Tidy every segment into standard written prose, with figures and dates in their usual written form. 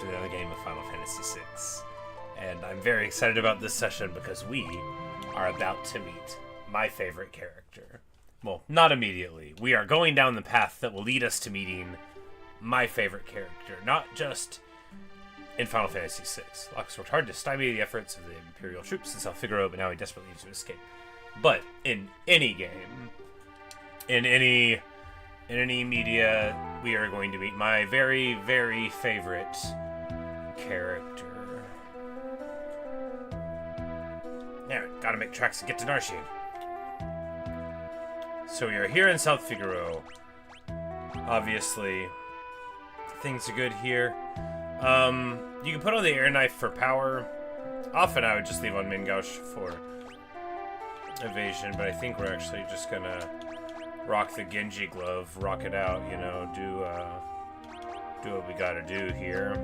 for another game of Final Fantasy VI. And I'm very excited about this session because we are about to meet my favorite character. Well, not immediately. We are going down the path that will lead us to meeting my favorite character. Not just in Final Fantasy VI. Locke worked hard to stymie the efforts of the Imperial troops in South Figaro, but now he desperately needs to escape. But in any game, in any media, we are going to meet my very, very favorite character. There, gotta make tracks to get to Narshe. So we are here in South Figaro. Obviously, things are good here. You can put on the air knife for power. Often I would just leave on Mingaush for evasion, but I think we're actually just gonna rock the Genji glove, rock it out, you know, do what we gotta do here.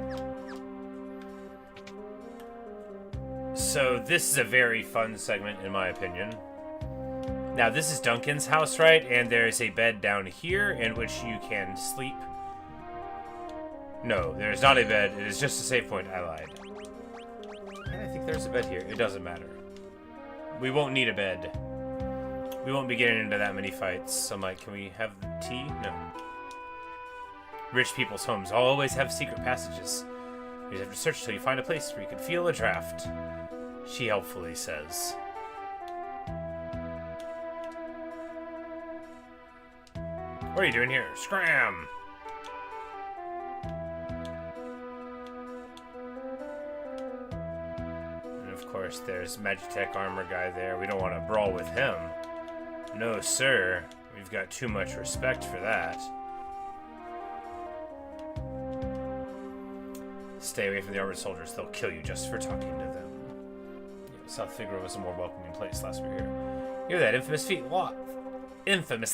So this is a very fun segment in my opinion. Now this is Duncan's house, right? And there's a bed down here in which you can sleep. No, there's not a bed. It is just a save point. I lied. I think there's a bed here. It doesn't matter. We won't need a bed. We won't be getting into that many fights. I'm like, can we have the tea? No. Rich people's homes always have secret passages. You just have to search till you find a place where you can feel a draft. She helpfully says. What are you doing here? Scram! And of course, there's Magitech armor guy there. We don't want to brawl with him. No, sir. We've got too much respect for that. Stay away from the armored soldiers. They'll kill you just for talking to them. Yeah, South Figaro was a more welcoming place last we were here. You're that infamous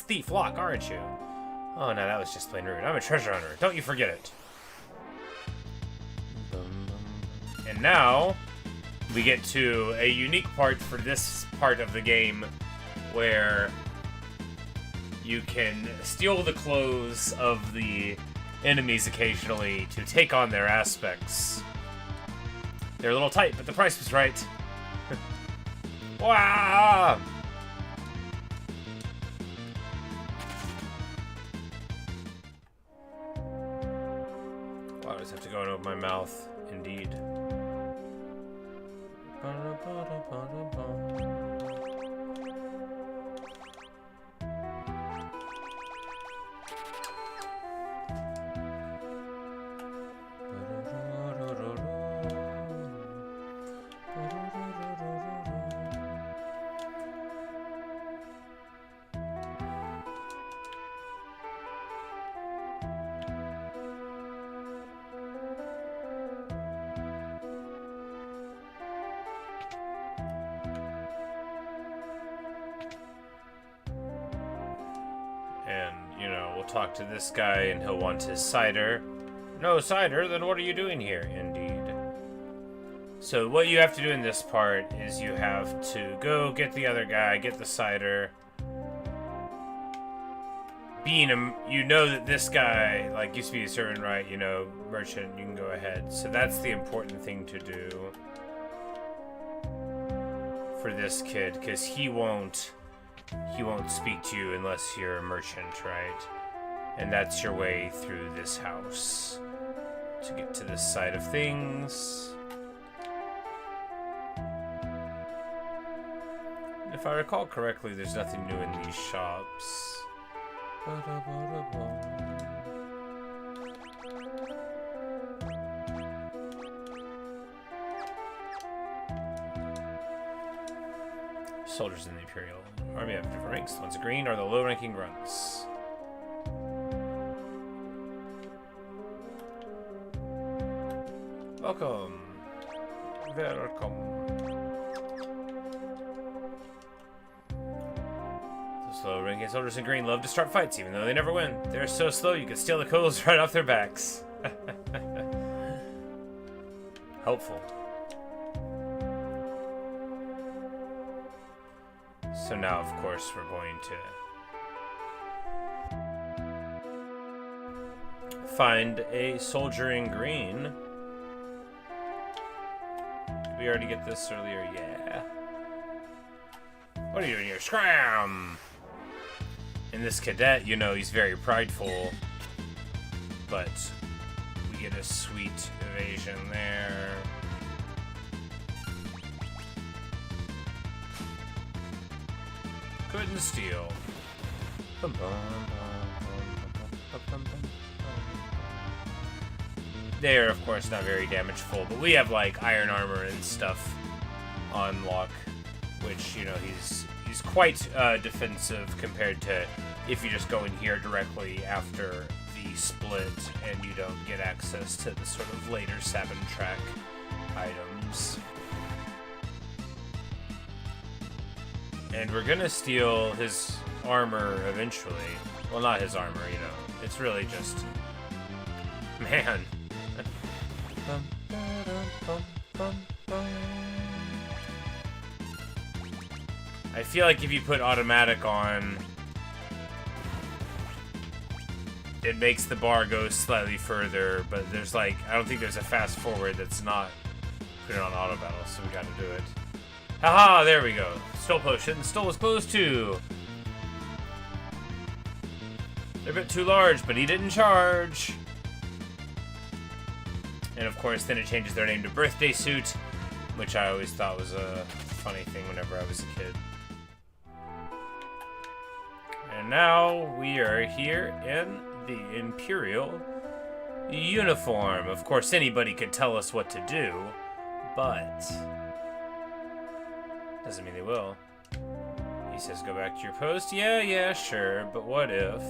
thief Locke, aren't you? Oh, no, that was just plain rude. I'm a treasure hunter. Don't you forget it. And now, we get to a unique part for this part of the game where you can steal the clothes of the enemies occasionally to take on their aspects. They're a little tight, but the price was right. Wow! Wow, I just have to go and open my mouth. Indeed. And, you know, we'll talk to this guy and he'll want his cider. No cider? Then what are you doing here? Indeed. So what you have to do in this part is you have to go get the other guy, get the cider. Being you know that this guy, like, used to be a servant, right? You know, merchant, you can go ahead. So that's the important thing to do for this kid, because he won't speak to you unless you're a merchant, right? And that's your way through this house to get to this side of things. If I recall correctly, there's nothing new in these shops. Soldiers in the Imperial Army have different ranks. The ones in green are the low-ranking grunts. Welcome. Welcome. The slow-ranking soldiers in green love to start fights, even though they never win. They're so slow you can steal the clothes right off their backs. Helpful. So now, of course, we're going to find a soldier in green we already get this earlier? Yeah. What are you doing here? Scram! And this cadet, you know, he's very prideful. But we get a sweet evasion there. Couldn't steal. They are, of course, not very damageful, but we have, like, iron armor and stuff on Locke, which, you know, he's quite defensive compared to if you just go in here directly after the split and you don't get access to the sort of later Sabin track items. And we're gonna steal his armor eventually. Well, not his armor, you know. It's really just... Man. I feel like if you put automatic on, it makes the bar go slightly further, but there's like, I don't think there's a fast forward that's not put it on auto battle, so we gotta do it. Haha, there we go. Stole potion, stole his clothes too. They're a bit too large, but he didn't charge. And of course, then it changes their name to Birthday Suit, which I always thought was a funny thing whenever I was a kid. And now we are here in the Imperial uniform. Of course, anybody could tell us what to do, but doesn't mean they will. He says, go back to your post. Yeah, sure, but what if?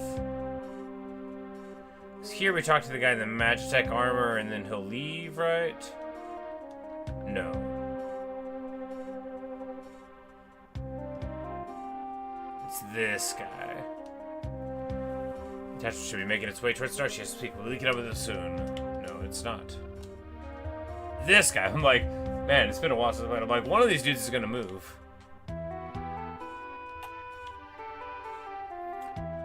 Here we talk to the guy in the Magitech armor and then he'll leave, right? No. It's this guy. Attachment should be making its way towards Narshe. Speak. We'll link it up with it soon. No, it's not. This guy. I'm like, man, it's been a while since I played. I'm like, one of these dudes is gonna move.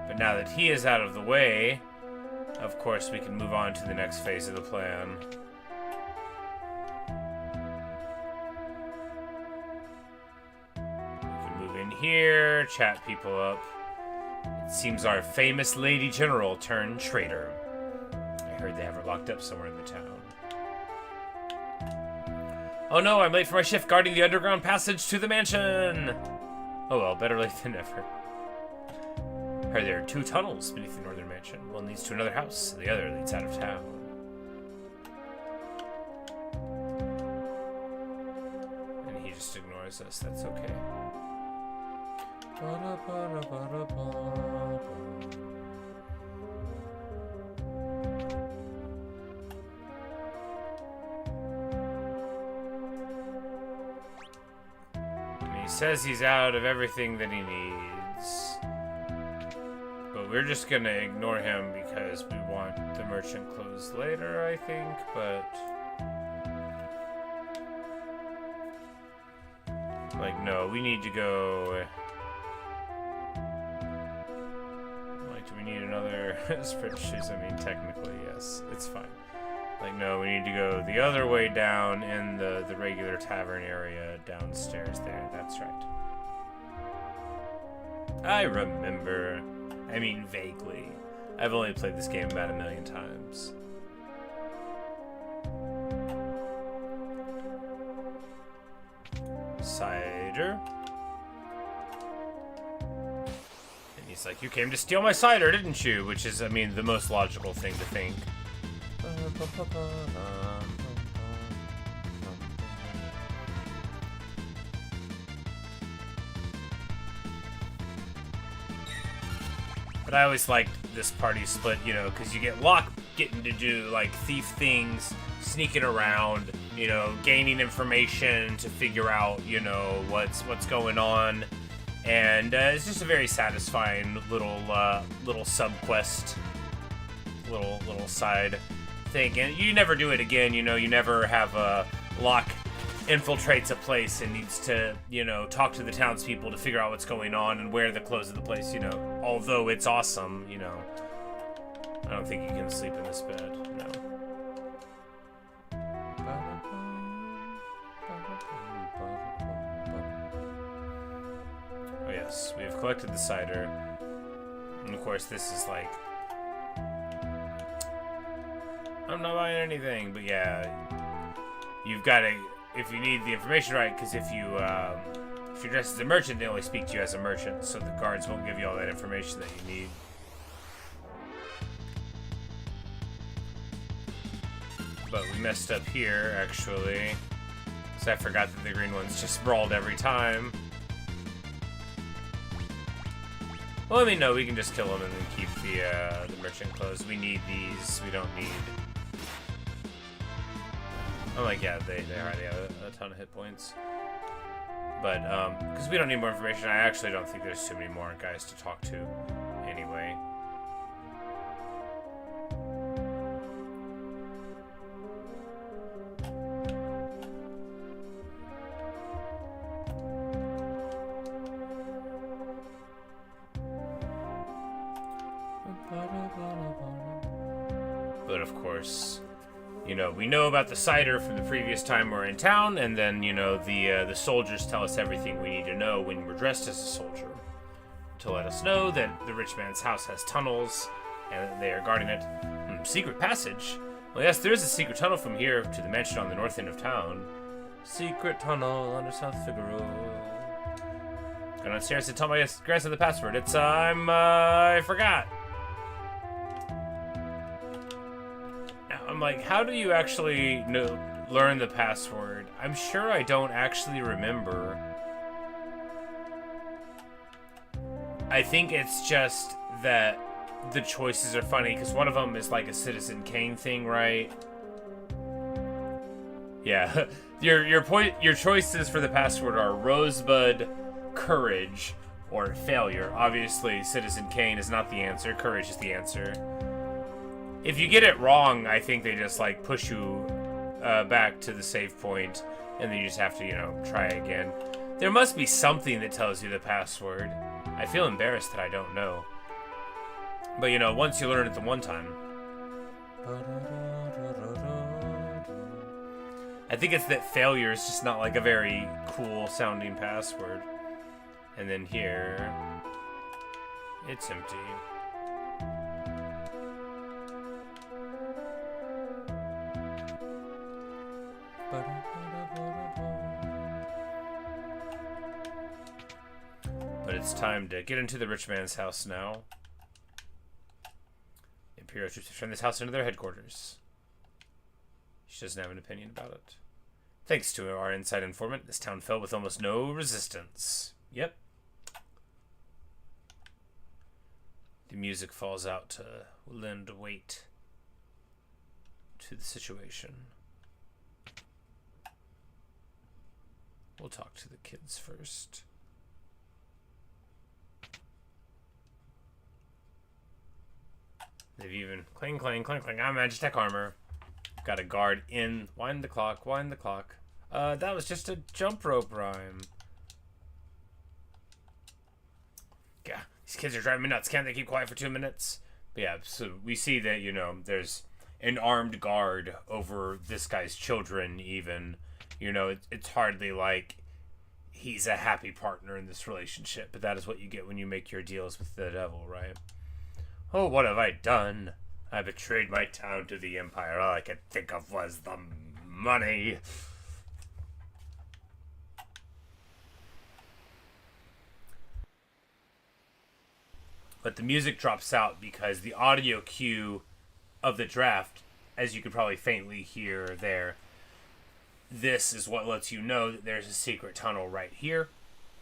But now that he is out of the way, of course, we can move on to the next phase of the plan. We can move in here, chat people up. It seems our famous Lady General turned traitor. I heard they have her locked up somewhere in the town. Oh no, I'm late for my shift guarding the underground passage to the mansion! Oh well, better late than never. Heard there are 2 tunnels beneath the northern mansion. One leads to another house, the other leads out of town. And he just ignores us, that's okay. And he says he's out of everything that he needs. But we're just gonna ignore him because we want the merchant closed later, I think, but... Like, no, we need to go... Like, do we need another sprint shoes? I mean, technically, yes, it's fine. Like, no, we need to go the other way down in the regular tavern area downstairs there. That's right. I remember. I mean, vaguely. I've only played this game about 1,000,000 times. Cider. And he's like, you came to steal my cider, didn't you? Which is, I mean, the most logical thing to think. But I always liked this party split, you know, because you get Locke getting to do, like, thief things, sneaking around, you know, gaining information to figure out, you know, what's going on. And it's just a very satisfying little sub-quest, little side thing. And you never do it again, you know, you never have Locke infiltrates a place and needs to, you know, talk to the townspeople to figure out what's going on and where the clothes of the place, you know. Although it's awesome, you know. I don't think you can sleep in this bed, no. yes, we have collected the cider. And of course, this is like... I'm not buying anything, but yeah. You've got to... If you need the information right, because if you're dressed as a merchant, they only speak to you as a merchant, so the guards won't give you all that information that you need. But we messed up here, actually. So I forgot that the green ones just sprawled every time. Well, I mean, no, we can just kill them and then keep the merchant clothes. We need these. We don't need... I'm like, yeah, they already have a ton of hit points. But, because we don't need more information, I actually don't think there's too many more guys to talk to anyway. But of course, you know, we know about the cider from the previous time we're in town, and then, you know, the soldiers tell us everything we need to know when we're dressed as a soldier. To let us know that the rich man's house has tunnels, and that they are guarding it. Secret passage? Well, yes, there is a secret tunnel from here to the mansion on the north end of town. Secret tunnel under South Figaro. Go downstairs and tell my grandson the password. It's, I forgot. I'm like, how do you actually learn the password? I'm sure I don't actually remember. I think it's just that the choices are funny, because one of them is like a Citizen Kane thing, right? Yeah, your choices for the password are Rosebud, Courage, or Failure. Obviously, Citizen Kane is not the answer. Courage is the answer. If you get it wrong, I think they just, like, push you back to the save point, and then you just have to, you know, try again. There must be something that tells you the password. I feel embarrassed that I don't know. But, you know, once you learn it the one time. I think it's that Failure is just not, like, a very cool-sounding password. And then here, it's empty. But it's time to get into the rich man's house now. Imperial troops have turned this house into their headquarters. She doesn't have an opinion about it. Thanks to our inside informant, this town fell with almost no resistance. Yep. The music falls out to lend weight to the situation. We'll talk to the kids first. They've even... Clang, clang, clang, clang. I'm Magitech armor. Got a guard in. Wind the clock, wind the clock. That was just a jump rope rhyme. Yeah, these kids are driving me nuts. Can't they keep quiet for 2 minutes? But yeah, so we see that, you know, there's an armed guard over this guy's children, even. You know, it's hardly like he's a happy partner in this relationship, but that is what you get when you make your deals with the devil, right? Oh, what have I done? I betrayed my town to the Empire. All I could think of was the money. But the music drops out because the audio cue of the draft, as you could probably faintly hear there, this is what lets you know that there's a secret tunnel right here,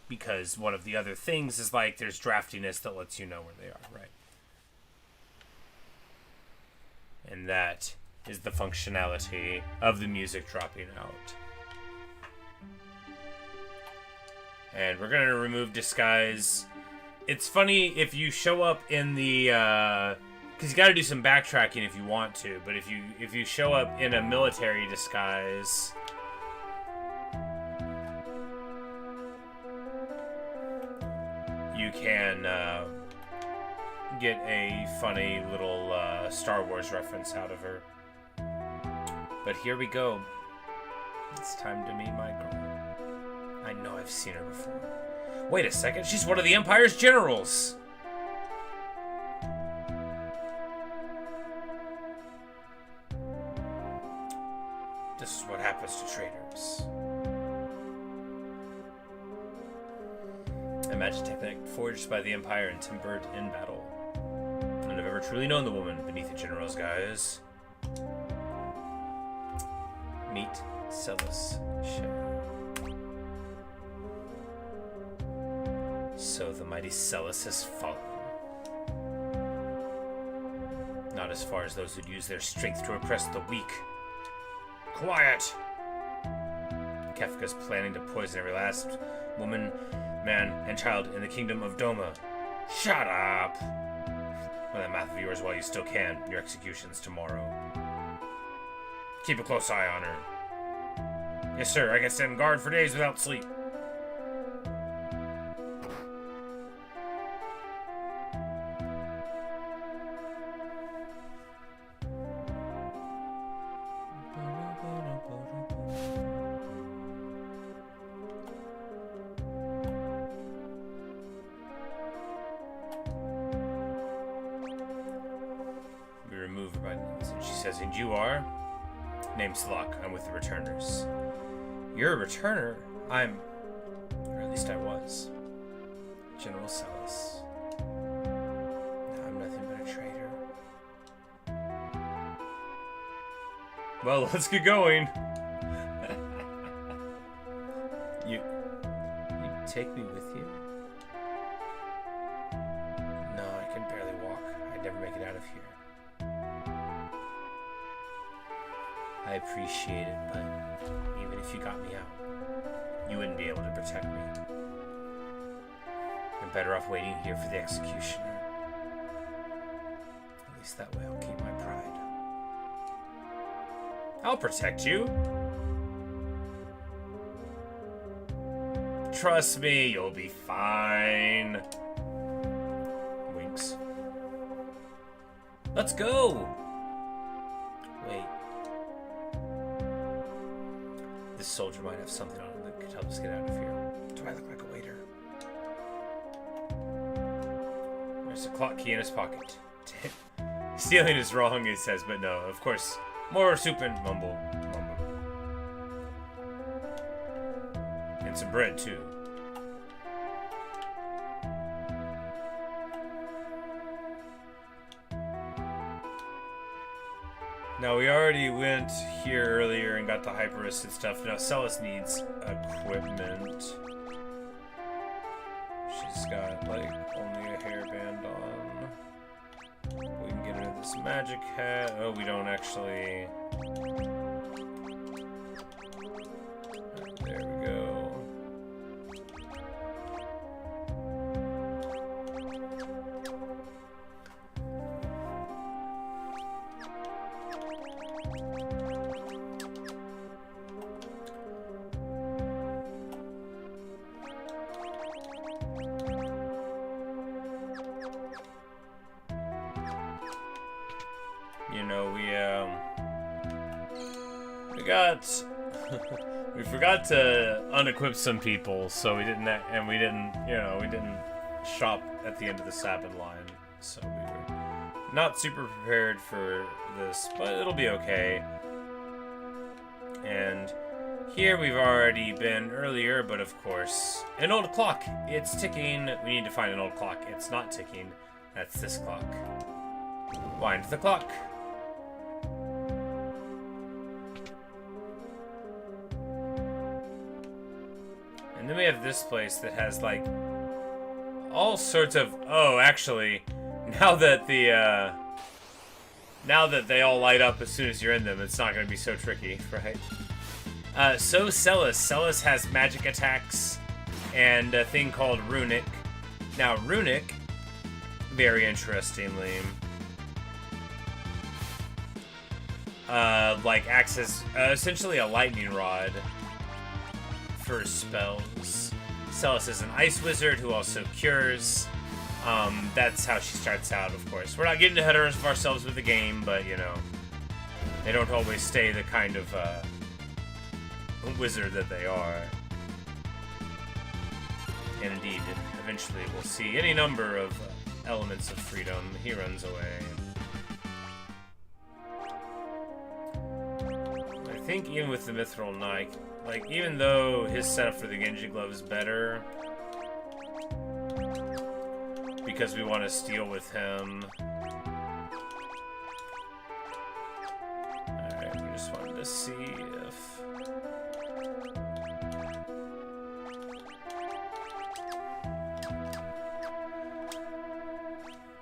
because one of the other things is like there's draftiness that lets you know where they are, right? And that is the functionality of the music dropping out. And we're going to remove disguise. It's funny if you show up in the... because you got to do some backtracking if you want to, but if you show up in a military disguise... you can get a funny little Star Wars reference out of her. But here we go. It's time to meet my girl. I know I've seen her before. Wait a second, she's one of the Empire's generals! This is what happens to traitors. A magic technique forged by the Empire and timbered in battle. None have ever truly known the woman beneath the general's guise. Meet Celis Shadow. So the mighty Celis has fallen. Not as far as those who'd use their strength to oppress the weak. Quiet! Kefka's planning to poison every last woman, man, and child in the kingdom of Doma. Shut up! Run that math of yours while you still can. Your execution's tomorrow. Keep a close eye on her. Yes, sir. I can stand guard for days without sleep. We remove her by names, and she says, "And you are?" Name's Locke. I'm with the returners. You're a returner? Or at least I was. General Celis. Now I'm nothing but a traitor. Well, let's get going. You take me with you? No, I can barely walk. I'd never make it out of here. I appreciate it, but even if you got me out, you wouldn't be able to protect me. I'm better off waiting here for the executioner. At least that way I'll keep my pride. I'll protect you. Trust me, you'll be fine. Winks. Let's go! Wait. This soldier might have something on him that could help us get out of here. Do I look like a waiter? There's a clock key in his pocket. Stealing is wrong, he says, but no, of course. More soup and mumble. And some bread, too. Now, we already went here earlier and got the hyper-assist stuff. Now, Celis needs equipment. She's got, like, only a hairband on. We can get her this magic hat. Oh, we don't actually. There we go. You know, we forgot to unequip some people, so we didn't shop at the end of the Sabin line, so we were not super prepared for this, but it'll be okay. And here we've already been earlier, but of course, an old clock. It's ticking. We need to find an old clock. It's not ticking. That's this clock. Wind the clock. And then we have this place that has, like, all sorts of... Oh, actually, now that they all light up as soon as you're in them, it's not going to be so tricky, right? So Celis. Celis has magic attacks and a thing called Runic. Now, Runic, very interestingly, like, acts as essentially a lightning rod for spells. Celis is an ice wizard who also cures. That's how she starts out, of course. We're not getting ahead of ourselves with the game, but, you know, they don't always stay the kind of wizard that they are. And indeed, eventually we'll see any number of elements of freedom. He runs away. I think even with the Mithril Knight, like, even though his setup for the Genji Glove is better, because we want to steal with him. Alright, we just wanted to see if...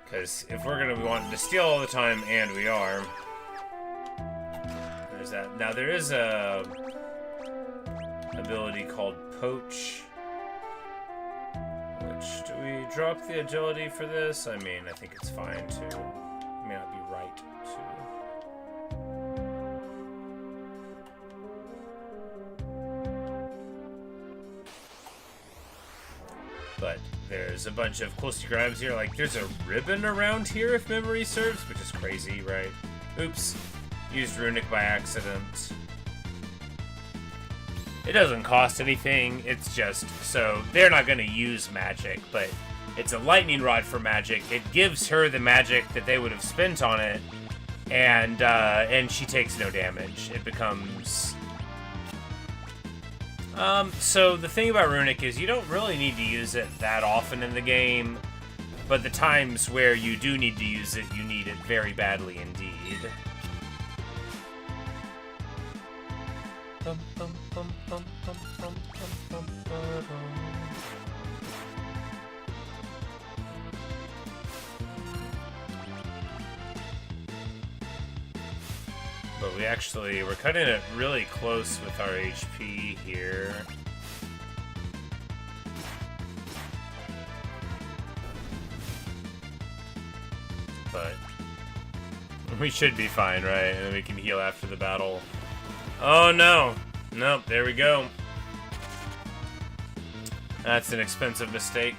Because if we're going to be wanting to steal all the time, and we are, there's that. Now there is a ability called Poach. Which, do we drop the agility for this? I mean, I think it's fine too. It may not be right too. But there's a bunch of cool secret items here. Like, there's a ribbon around here, if memory serves, which is crazy, right? Oops. Used Runic by accident. It doesn't cost anything, it's just, so they're not going to use magic, but it's a lightning rod for magic. It gives her the magic that they would have spent on it, and she takes no damage. It becomes... so the thing about Runic is you don't really need to use it that often in the game, but the times where you do need to use it, you need it very badly indeed. But we're cutting it really close with our HP here. But we should be fine, right? And then we can heal after the battle. Oh no! Nope, there we go. That's an expensive mistake.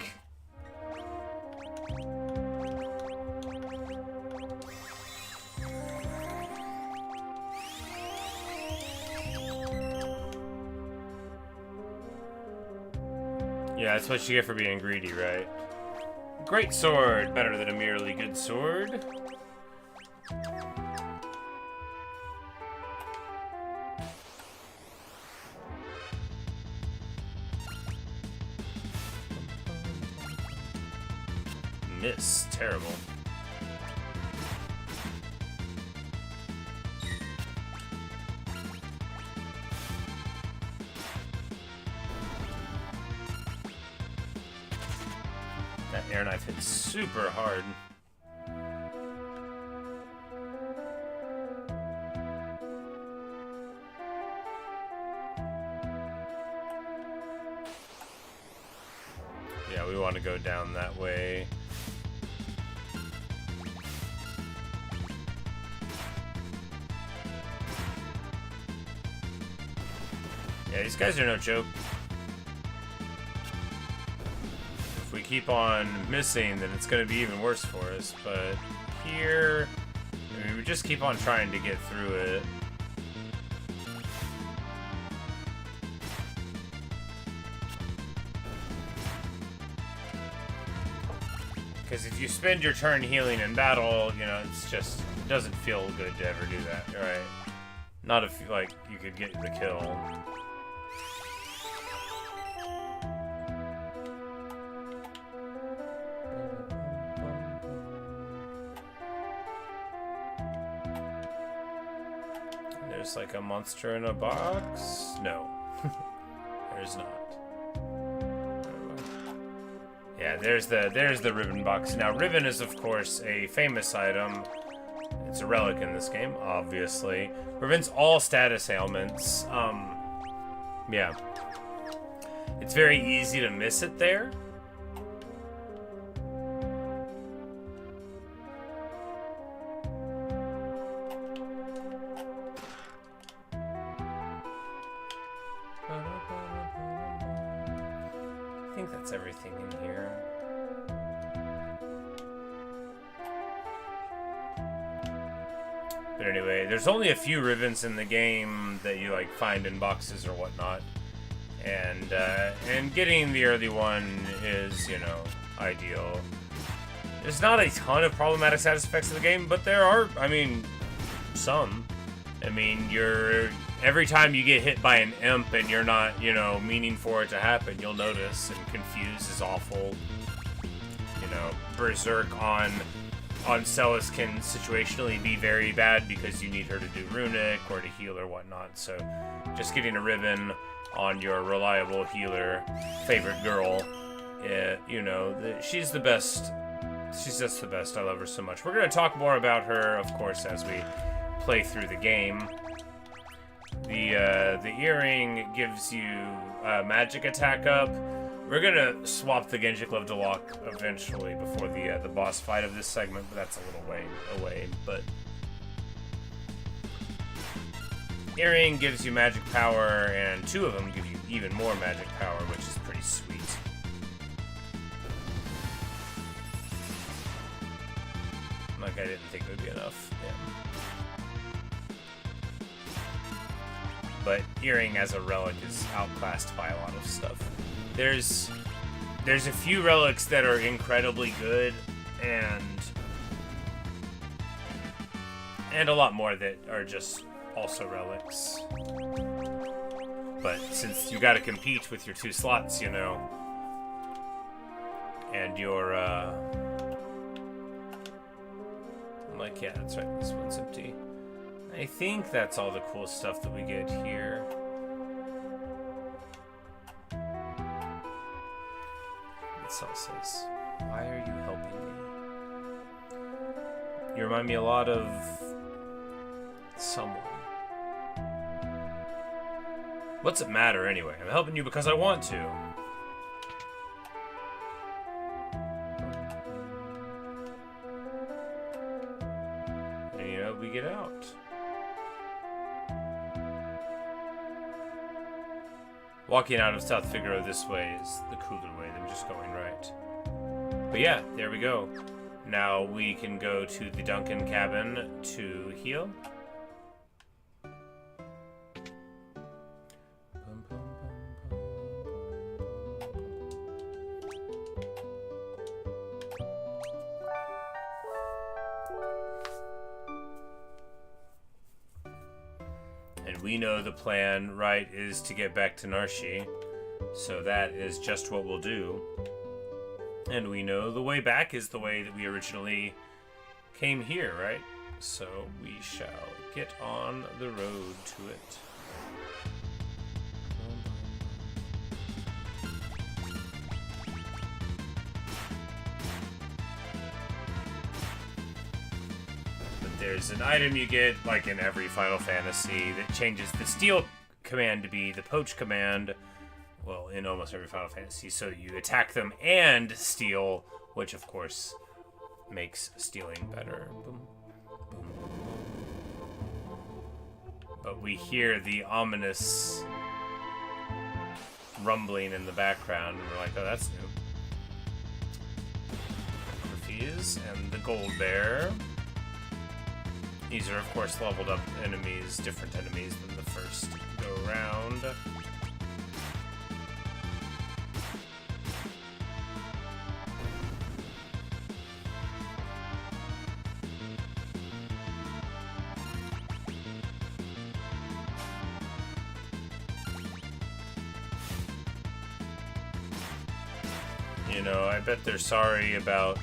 Yeah, that's what you get for being greedy, right? Great sword! Better than a merely good sword. Miss. Terrible. That air knife hits super hard. Yeah, we want to go down that way. Yeah, these guys are no joke. If we keep on missing, then it's going to be even worse for us. But here, I mean, we just keep on trying to get through it. Because if you spend your turn healing in battle, you know, it's just, it doesn't feel good to ever do that, right? Not if, like, you could get the kill. There's like a monster in a box? No. There's not. Yeah, there's the ribbon box. Now, ribbon is, of course, a famous item. It's a relic in this game, obviously. Prevents all status ailments. Yeah. It's very easy to miss it there. I think that's everything in here. But anyway, there's only a few ribbons in the game that you like find in boxes or whatnot. And getting the early one is, you know, ideal. There's not a ton of problematic status effects in the game, but there are, I mean, some. I mean, every time you get hit by an imp and you're not, you know, meaning for it to happen, you'll notice, and Confuse is awful. You know, Berserk on Celis can situationally be very bad because you need her to do Runic or to heal or whatnot, so just getting a ribbon on your reliable healer, favorite girl, you know, she's the best. She's just the best. I love her so much. We're going to talk more about her, of course, as we play through the game. The earring gives you magic attack up. We're going to swap the Genji Glove to Locke eventually before the boss fight of this segment, but that's a little way away. But earring gives you magic power, and 2 of them give you even more magic power, which is pretty sweet. Like, I didn't think it would be enough. Yeah. But earring as a relic is outclassed by a lot of stuff. There's a few relics that are incredibly good, and a lot more that are just also relics. But since you got to compete with your 2 slots, you know, and your I'm like, yeah, that's right, this one's empty. I think that's all the cool stuff that we get here. It still says, why are you helping me? You remind me a lot of someone. What's it matter anyway? I'm helping you because I want to. And you know, we get out. Walking out of South Figaro this way is the cooler way than just going right. But yeah, there we go. Now we can go to the Duncan cabin to heal. We know the plan, right, is to get back to Narshe, so that is just what we'll do. And we know the way back is the way that we originally came here, right? So we shall get on the road to it. There's an item you get, like in every Final Fantasy, that changes the steal command to be the poach command. Well, in almost every Final Fantasy. So you attack them and steal, which of course makes stealing better. Boom, boom. But we hear the ominous rumbling in the background, and we're like, oh, that's new. Refuse and the gold bear. These are, of course, leveled up enemies, different enemies than the first go round. You know, I bet they're sorry about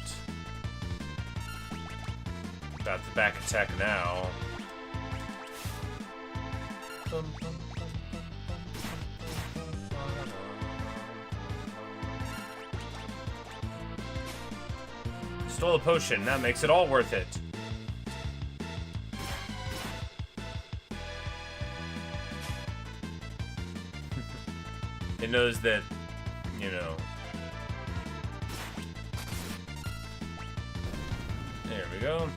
the back attack now. Stole a potion, that makes it all worth it. It knows that, you know. There we go.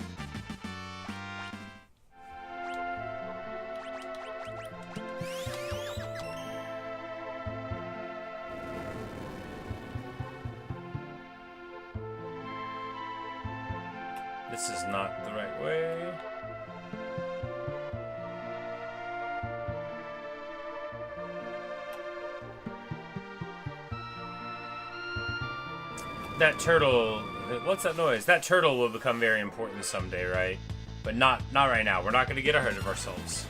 This is not the right way. That turtle... What's that noise? That turtle will become very important someday, right? But not right now. We're not going to get ahead of ourselves.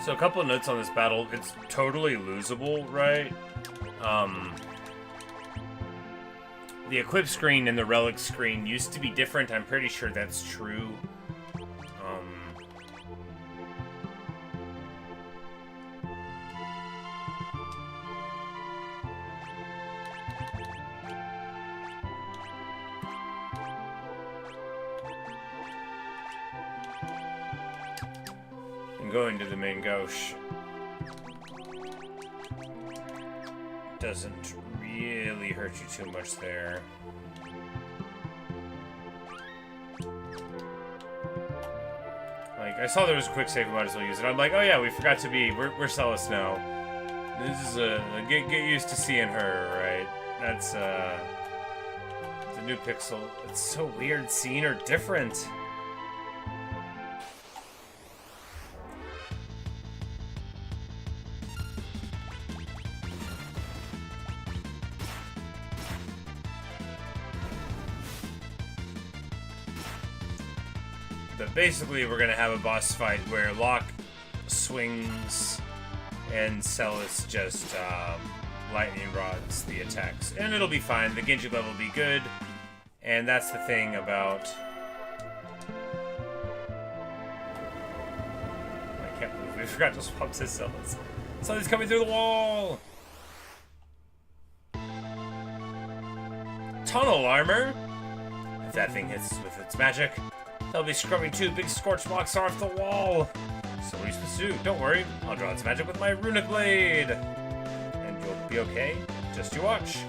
So a couple of notes on this battle. It's totally losable, right? The equip screen and the relic screen used to be different. I'm pretty sure that's true. And going to the main gauche doesn't really hurt you too much there. Like, I saw there was a quick save, we might as well use it. I'm like, oh yeah, we forgot to be, we're Celis now. This is get used to seeing her, right? That's, the new pixel. It's so weird seeing her different. But basically, we're gonna have a boss fight where Locke swings and Celis just lightning rods the attacks, and it'll be fine. The Genji level will be good, and that's the thing about. I can't believe we forgot to swap to Celis. Something's coming through the wall. Tunnel armor. If that thing hits with its magic, they'll be scrubbing 2 big scorch marks off the wall. So what are you supposed to do? Don't worry, I'll draw its magic with my runic blade. And you'll be okay. Just you watch.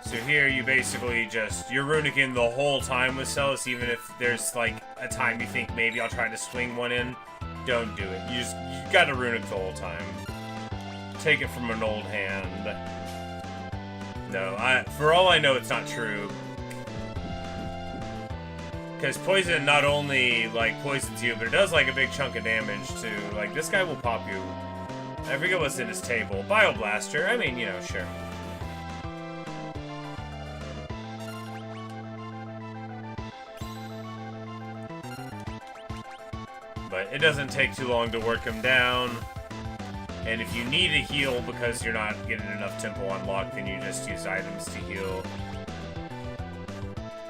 So here you basically you're runicking the whole time with Celis, even if there's like a time you think maybe I'll try to swing one in. Don't do it. You gotta runic the whole time. Take it from an old hand. No, for all I know, it's not true. Because poison not only, like, poisons you, but it does, like, a big chunk of damage, too. Like, this guy will pop you. I forget what's in his table. Bioblaster. I mean, you know, sure. But it doesn't take too long to work him down. And if you need a heal because you're not getting enough tempo on Locke, then you just use items to heal.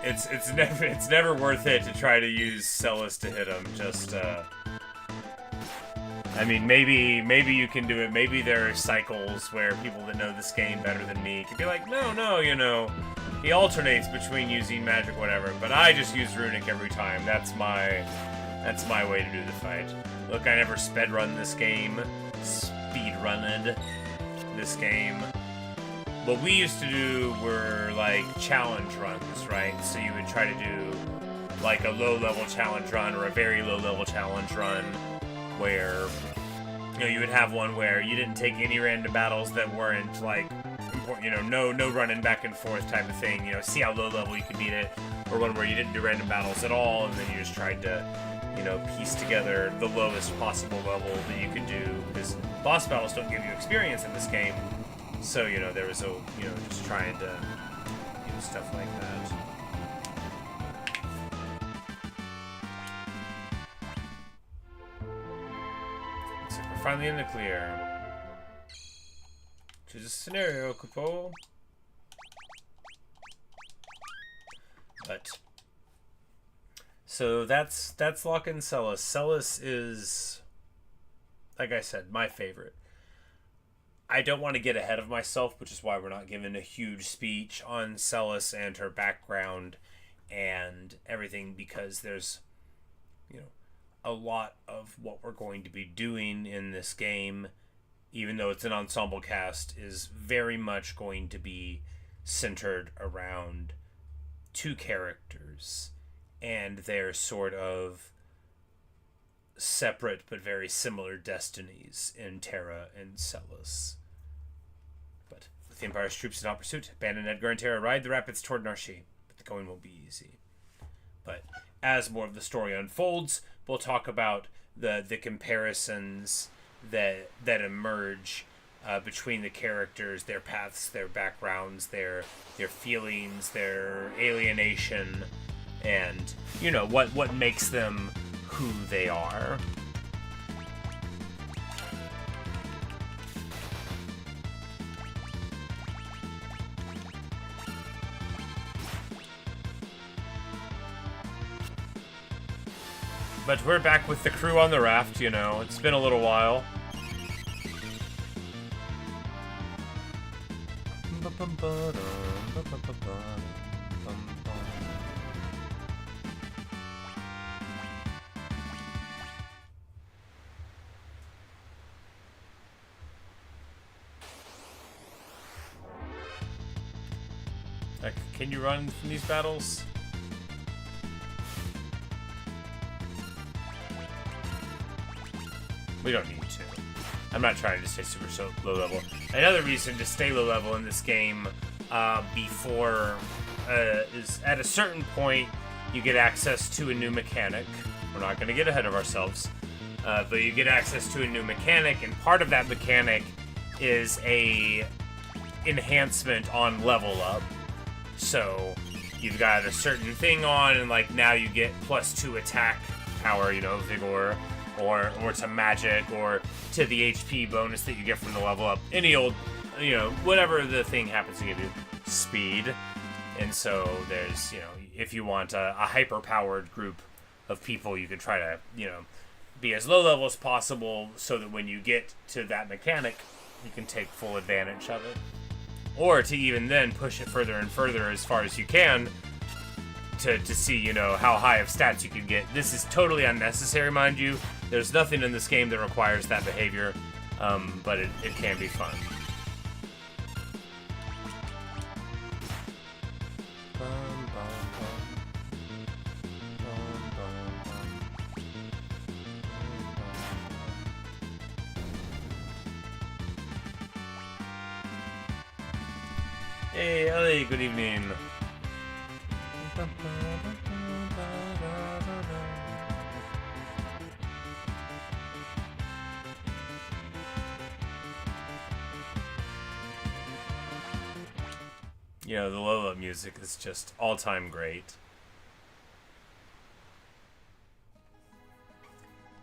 It's never worth it to try to use Celis to hit him. Just I mean, maybe you can do it. Maybe there are cycles where people that know this game better than me can be like, no, you know, he alternates between using magic, whatever. But I just use runic every time. That's my way to do the fight. Look, I never sped run this game. Speedrunned this game. What we used to do were like challenge runs, right? So you would try to do like a low-level challenge run or a very low-level challenge run where, you know, you would have one where you didn't take any random battles that weren't like important, you know, no running back and forth type of thing, you know, see how low level you could beat it, or one where you didn't do random battles at all and then you just tried to, you know, piece together the lowest possible level that you could do, because boss battles don't give you experience in this game. So, you know, there was just trying to do stuff like that. Looks like we're finally in the clear. Choose a scenario, Kupo. But so that's Locke and Celis. Celis is, like I said, my favorite. I don't want to get ahead of myself, which is why we're not giving a huge speech on Celis and her background and everything, because there's, you know, a lot of what we're going to be doing in this game, even though it's an ensemble cast, is very much going to be centered around two characters and their sort of separate but very similar destinies in Terra and Celis. The Empire's troops in hot pursuit. Ben and Edgar and Terra ride the rapids toward Narshe, but the going won't be easy. But as more of the story unfolds, we'll talk about the comparisons that emerge between the characters, their paths, their backgrounds, their feelings, their alienation, and what makes them who they are. But we're back with the crew on the raft, It's been a little while. Can you run from these battles? We don't need to. I'm not trying to stay super low level. Another reason to stay low level in this game is at a certain point you get access to a new mechanic. We're not going to get ahead of ourselves, but you get access to a new mechanic, and part of that mechanic is a enhancement on level up. So you've got a certain thing on, and like now you get +2 attack power, vigor. Or to magic, or to the HP bonus that you get from the level up. Any old, whatever the thing happens to give you. Speed. And so there's, if you want a hyper-powered group of people, you can try to, be as low level as possible so that when you get to that mechanic, you can take full advantage of it. Or to even then push it further and further as far as you can to see, how high of stats you can get. This is totally unnecessary, mind you. There's nothing in this game that requires that behavior, but it can be fun. Hey, Ellie, good evening. The Lola music is just all-time great.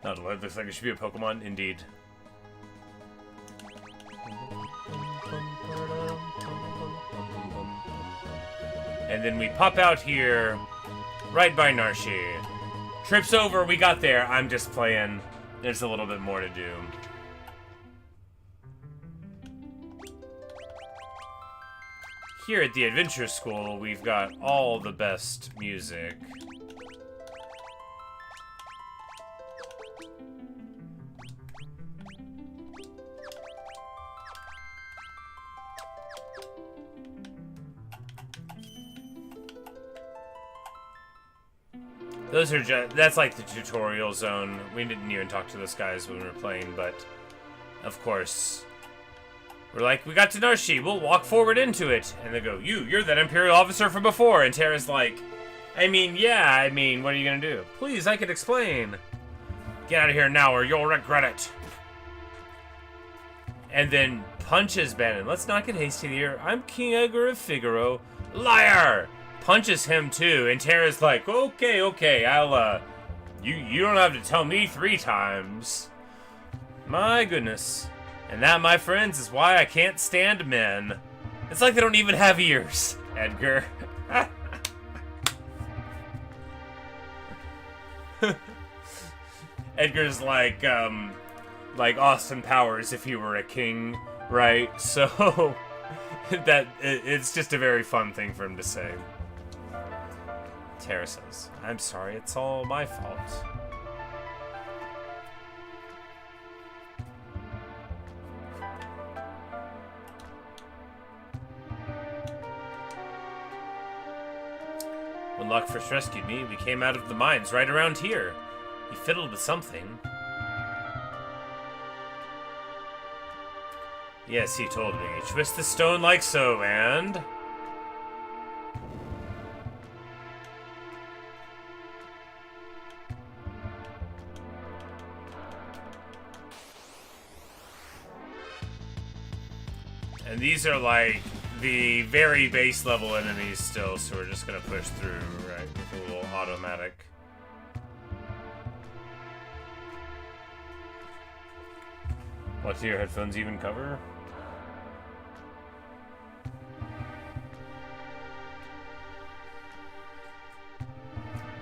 Not a looks like it should be a Pokemon, indeed. And then we pop out here, right by Narshe. Trip's over, we got there. I'm just playing. There's a little bit more to do. Here at the Adventure School, we've got all the best music. Those are just, that's like the tutorial zone. We didn't even talk to those guys when we were playing, but of course, we're like, we got to Narshe, we'll walk forward into it. And they go, you're that Imperial officer from before. And Terra's like, what are you gonna do? Please, I can explain. Get out of here now or you'll regret it. And then punches Bannon. Let's not get hasty here. I'm King Edgar of Figaro. Liar! Punches him too, and Terra's like, okay, I'll, you don't have to tell me 3 times. My goodness. And that, my friends, is why I can't stand men. It's like they don't even have ears, Edgar. Edgar's like Austin Powers if he were a king, right? So, it's just a very fun thing for him to say. Terra says, I'm sorry, it's all my fault. When Locke first rescued me, we came out of the mines right around here. He fiddled with something. Yes, he told me. Twist the stone like so, and... And these are like the very base level enemies still, so we're just gonna push through, right, with a little automatic. What do your headphones even cover?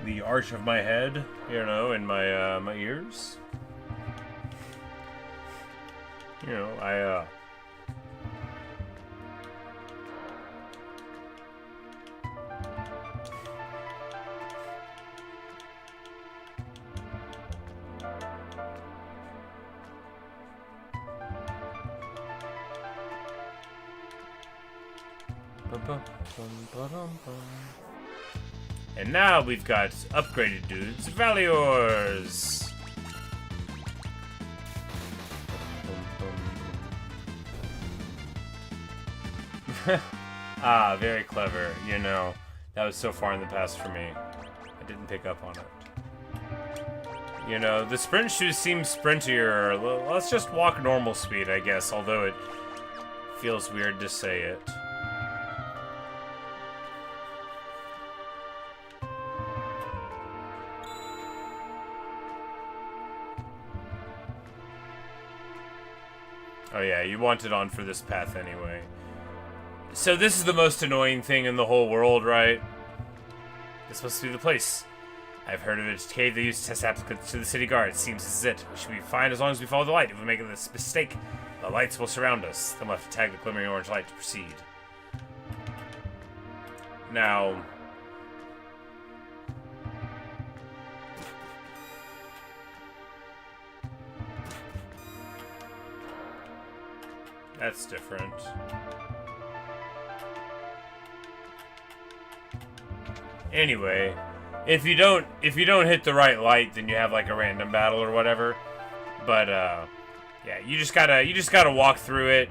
The arch of my head, you know, in my my ears. You know, And now we've got upgraded dudes, Valiors. Ah, very clever. You know, that was so far in the past for me. I didn't pick up on it. You know, the sprint shoes seem sprintier. Let's just walk normal speed, I guess, although it feels weird to say it. Oh yeah, you want it on for this path anyway. So this is the most annoying thing in the whole world, right? This must be the place. I've heard of it. It's a cave they use to test applicants to the city guard. It seems this is it. We should be fine as long as we follow the light. If we make this mistake, the lights will surround us. Then we'll have to tag the glimmering orange light to proceed. Now... that's different. Anyway, if you don't hit the right light, then you have like a random battle or whatever. But yeah, you just gotta walk through it.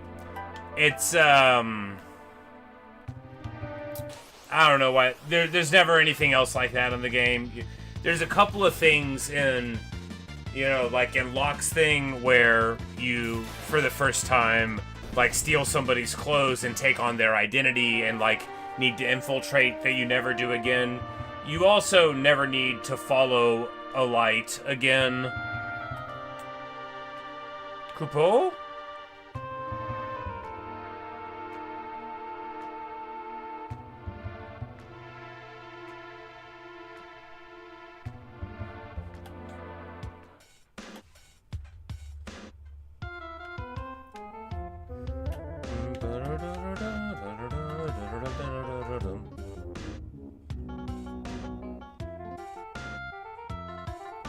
It's I don't know why there's never anything else like that in the game. There's a couple of things in, you know, like in Locke's thing where you, for the first time, like steal somebody's clothes and take on their identity and like need to infiltrate that you never do again. You also never need to follow a light again. Kupo?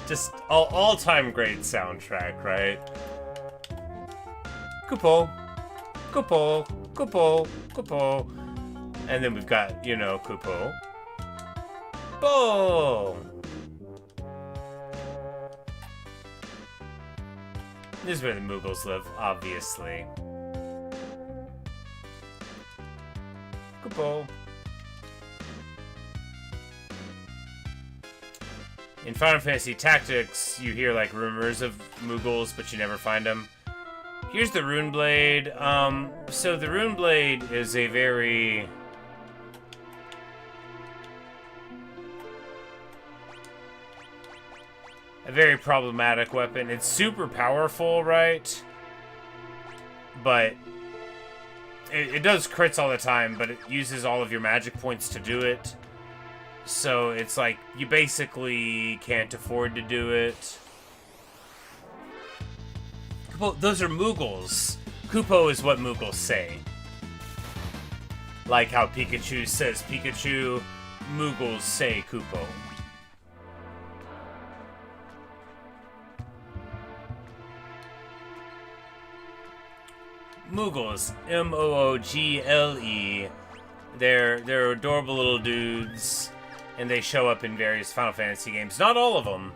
Just all-time great soundtrack, right? Kupo, Kupo, Kupo, Kupo. And then we've got, you know, Kupo. Bo! This is where the Moogles live, obviously. Kupo. In Final Fantasy Tactics, you hear, like, rumors of Moogles, but you never find them. Here's the Rune Blade. So the Rune Blade is a very... problematic weapon. It's super powerful, right? But... It does crits all the time, but it uses all of your magic points to do it. So it's like, you basically can't afford to do it. Kupo, those are Moogles. Kupo is what Moogles say. Like how Pikachu says Pikachu, Moogles say Kupo. Moogles, M-O-O-G-L-E. They're adorable little dudes. And they show up in various Final Fantasy games. Not all of them.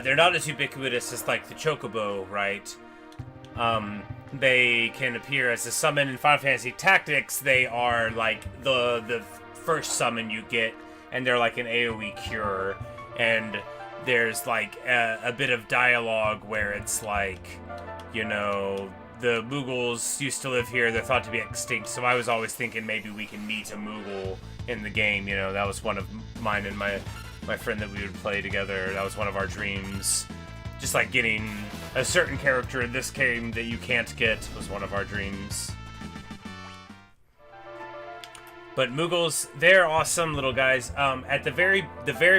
They're not as ubiquitous as, like, the Chocobo, right? They can appear as a summon in Final Fantasy Tactics. They are like the first summon you get, and they're like an AoE cure. And there's like a bit of dialogue where it's like, you know, the Moogles used to live here. They're thought to be extinct. So I was always thinking maybe we can meet a Moogle in the game. You know, that was one of mine and my friend that we would play together. That was one of our dreams. Just like getting a certain character in this game that you can't get was one of our dreams. But Moogles, they're awesome little guys. At the very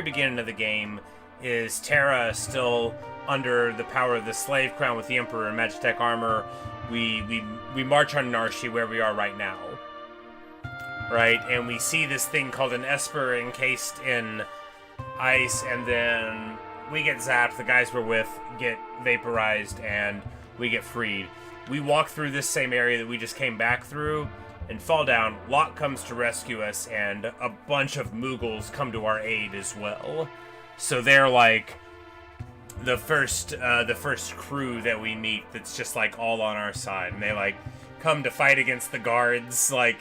beginning of the game is Terra still under the power of the slave crown with the Emperor in Magitech armor. We march on Narshe, where we are right now. Right? And we see this thing called an Esper encased in ice, and then we get zapped, the guys we're with get vaporized, and we get freed. We walk through this same area that we just came back through and fall down. Locke comes to rescue us, and a bunch of Moogles come to our aid as well. So they're like the first crew that we meet that's just like all on our side, and they like come to fight against the guards. Like,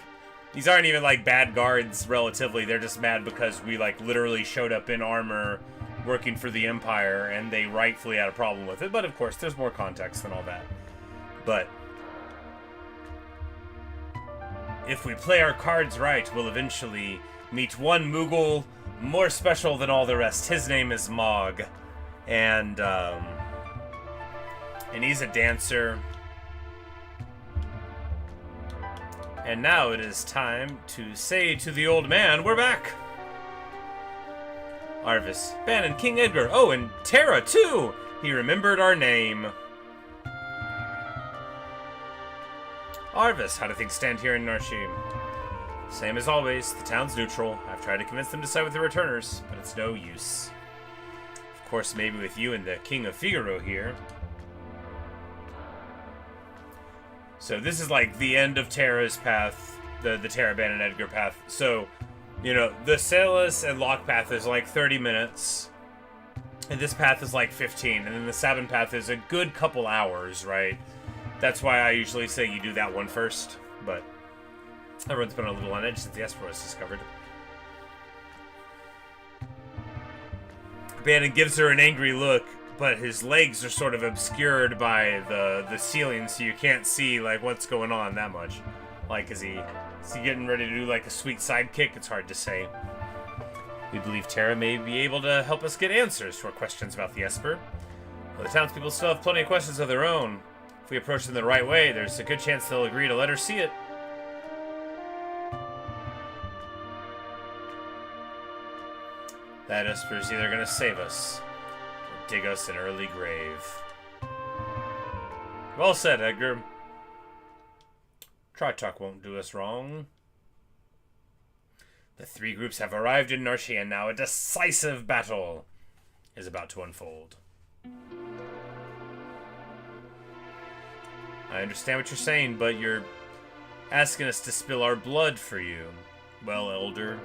these aren't even like bad guards relatively, they're just mad because we like literally showed up in armor working for the Empire, and they rightfully had a problem with it. But of course, there's more context than all that. But if we play our cards right, we'll eventually meet one Moogle more special than all the rest. His name is Mog, and he's a dancer. And now it is time to say to the old man, we're back! Arvis, Ban, and King Edgar. Oh, and Terra, too! He remembered our name. Arvis, how do things stand here in Narshe? Same as always, the town's neutral. I've tried to convince them to side with the returners, but it's no use. Of course, maybe with you and the King of Figaro here. So this is like the end of Terra's path, the Terra, Ban, and Edgar path. So, you know, the Salas and Locke path is like 30 minutes, and this path is like 15, and then the Sabin path is a good couple hours, right? That's why I usually say you do that one first, but everyone's been a little on edge since the Esper was discovered. Bannon gives her an angry look, but his legs are sort of obscured by the ceiling, so you can't see like what's going on that much. Like, is he getting ready to do like a sweet sidekick? It's hard to say. We believe Terra may be able to help us get answers to our questions about the Esper. But the townspeople still have plenty of questions of their own. If we approach them the right way, there's a good chance they'll agree to let her see it. That Esper's either gonna save us, or dig us an early grave. Well said, Edgar. Tri-talk won't do us wrong. The three groups have arrived in Narshe, and now a decisive battle is about to unfold. I understand what you're saying, but you're asking us to spill our blood for you. Well, Elder,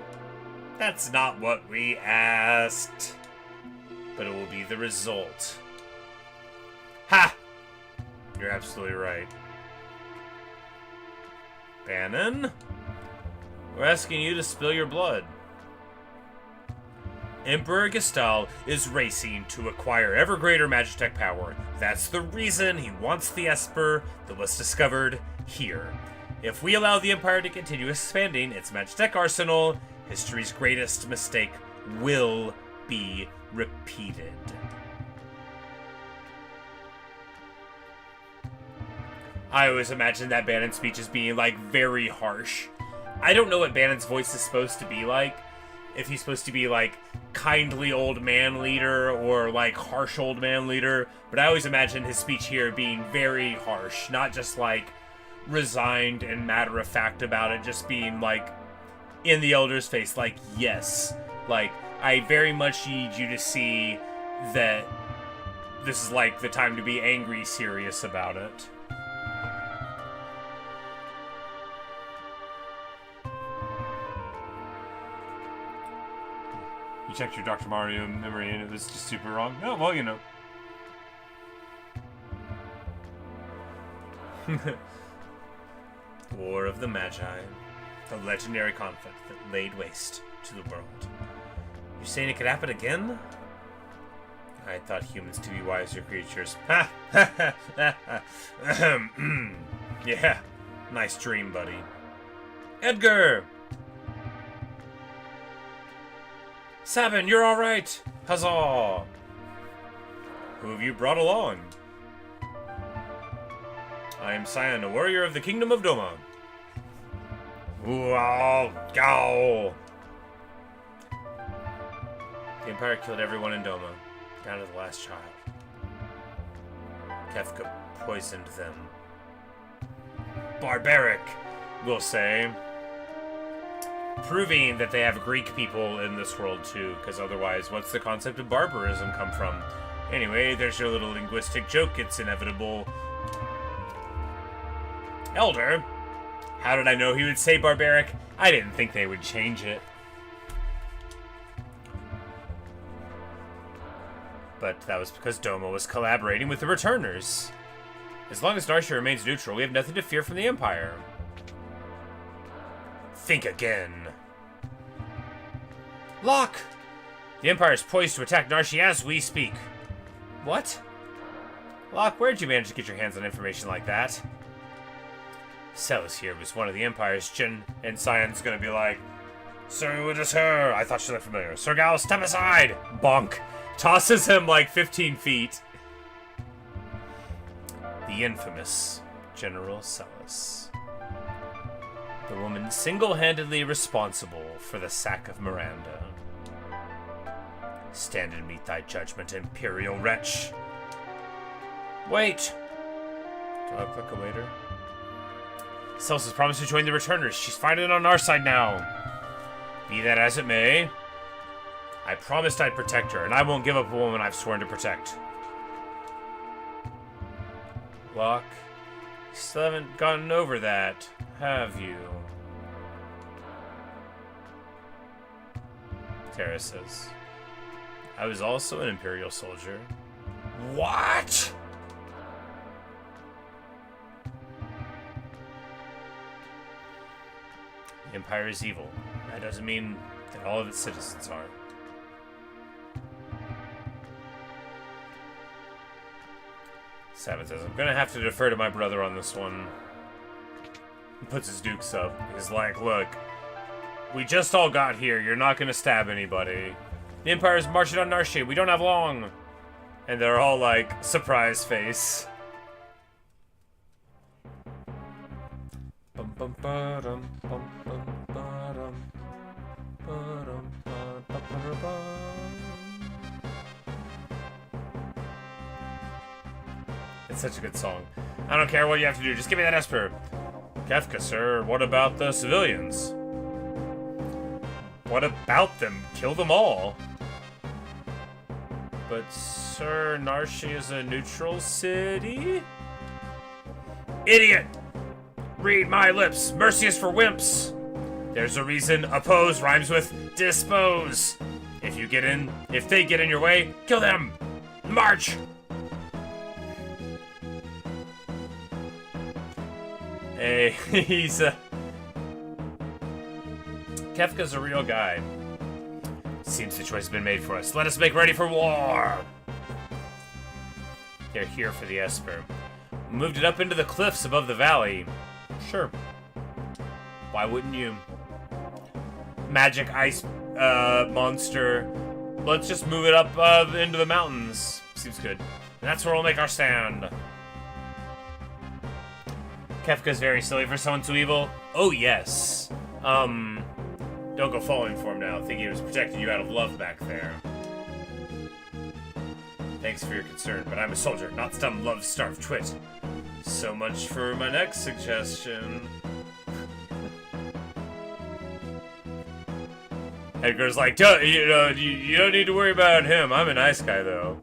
that's not what we asked. But it will be the result. Ha! You're absolutely right. Bannon? We're asking you to spill your blood. Emperor Gestal is racing to acquire ever greater Magitech power. That's the reason he wants the Esper that was discovered here. If we allow the Empire to continue expanding its Magitech arsenal, history's greatest mistake will be repeated. I always imagine that Bannon's speech as being, like, very harsh. I don't know what Bannon's voice is supposed to be like. If he's supposed to be, like, kindly old man leader or, like, harsh old man leader. But I always imagine his speech here being very harsh. Not just, like, resigned and matter-of-fact about it. Just being, like, in the Elder's face. Like, yes. Like, I very much need you to see that this is, like, the time to be angry serious about it. You checked your Dr. Mario memory and it was just super wrong? Oh, well, you know. War of the Magi. The legendary conflict that laid waste to the world. You saying it could happen again? I thought humans to be wiser creatures. Ha! Ha! Ha! Yeah. Nice dream, buddy. Edgar! Sabin, you're alright! Huzzah! Who have you brought along? I am Cyan, a warrior of the Kingdom of Doma. Ooh-ow! Gow! The Empire killed everyone in Doma, down to the last child. Kefka poisoned them. Barbaric, we'll say. Proving that they have Greek people in this world too, because otherwise, what's the concept of barbarism come from? Anyway, there's your little linguistic joke, it's inevitable. Elder? How did I know he would say barbaric? I didn't think they would change it. But that was because Doma was collaborating with the Returners. As long as Narshe remains neutral, we have nothing to fear from the Empire. Think again. Locke! The Empire is poised to attack Narshe as we speak. What? Locke, where'd you manage to get your hands on information like that? Celis here was one of the Empire's and Cyan's gonna be like, Sir, it is her. I thought she looked familiar. Sir Gal, step aside! Bonk. Tosses him like 15 feet. The infamous General Celis. The woman single-handedly responsible for the sack of Miranda. Stand and meet thy judgment, Imperial wretch. Wait! Do I look like a waiter? Celis has promised to join the Returners. She's fighting on our side now. Be that as it may, I promised I'd protect her, and I won't give up a woman I've sworn to protect. Locke, you still haven't gotten over that, have you? Terra says, I was also an Imperial soldier. What? The Empire is evil. That doesn't mean that all of its citizens are. Sabin says, I'm gonna have to defer to my brother on this one. He puts his dukes up. He's like, look, we just all got here. You're not gonna stab anybody. The Empire's marching on Narshe. We don't have long. And they're all like, surprise face. It's such a good song. I don't care what you have to do. Just give me that Esper. Kefka, sir. What about the civilians? What about them? Kill them all. But, sir, Narshe is a neutral city? Idiot! Read my lips. Mercy is for wimps. There's a reason oppose rhymes with dispose. If they get in your way, kill them. March! Hey, he's Kefka's a real guy. Seems the choice has been made for us. Let us make ready for war! They're here for the Esper. Moved it up into the cliffs above the valley. Sure. Why wouldn't you? Magic ice monster. Let's just move it up into the mountains. Seems good. And that's where we'll make our stand. Kefka's very silly for someone so evil. Oh, yes. Don't go falling for him now, thinking he was protecting you out of love back there. Thanks for your concern, but I'm a soldier, not some love-starved twit. So much for my next suggestion. Edgar's like, you don't need to worry about him. I'm a nice guy, though.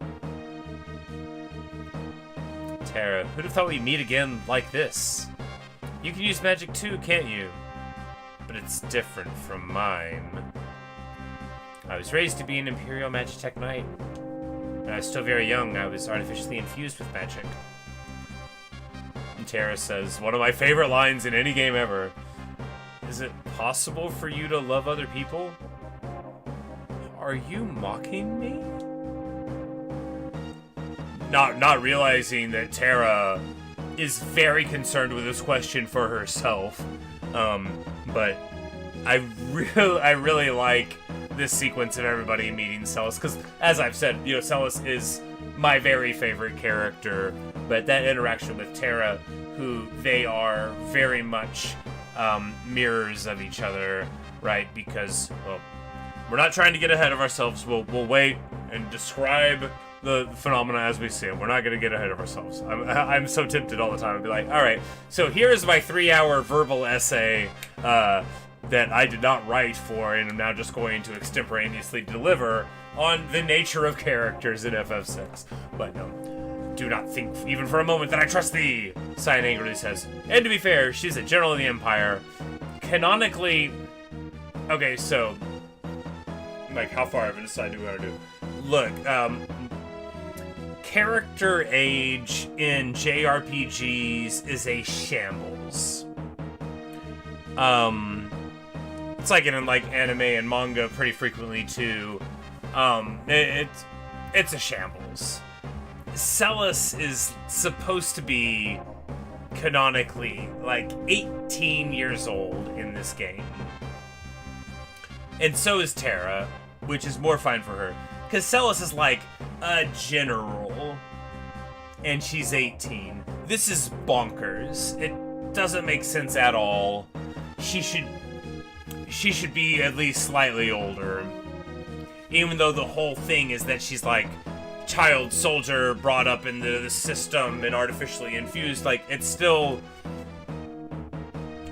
Terra, who'd have thought we'd meet again like this? You can use magic too, can't you? But it's different from mine. I was raised to be an Imperial Magitech Knight. When I was still very young, I was artificially infused with magic. And Terra says, one of my favorite lines in any game ever. Is it possible for you to love other people? Are you mocking me? Not realizing that Terra is very concerned with this question for herself. But I really like this sequence of everybody meeting Celes, because as I've said, Celes is my very favorite character, but that interaction with Terra, who they are very much mirrors of each other, right? Because, well, we're not trying to get ahead of ourselves. We'll wait and describe the phenomena as we see them. We're not going to get ahead of ourselves. I'm so tempted all the time to be like, all right, so here's my 3-hour verbal essay that I did not write for, and I'm now just going to extemporaneously deliver on the nature of characters in FF6. But no, do not think even for a moment that I trust thee, Cyan angrily says. And to be fair, she's a general of the Empire. Canonically, okay, so, like, how far I've decided what to do. Look, character age in JRPGs is a shambles. It's like in like anime and manga pretty frequently too. It's a shambles. Celes is supposed to be canonically like 18 years old in this game. And so is Terra, which is more fine for her. Because Celes is like a general, and she's 18. This is bonkers. It doesn't make sense at all. She should be at least slightly older. Even though the whole thing is that she's like child soldier brought up into the system and artificially infused, like it's still,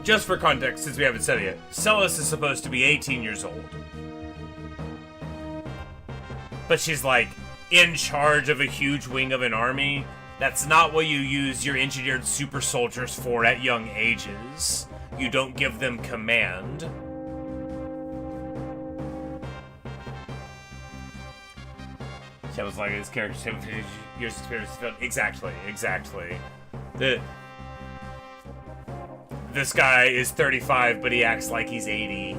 just for context since we haven't said it yet, Celes is supposed to be 18 years old. But she's like in charge of a huge wing of an army. That's not what you use your engineered super soldiers for at young ages. You don't give them command. That was like his character 7 years experience. Exactly. This guy is 35, but he acts like he's 80,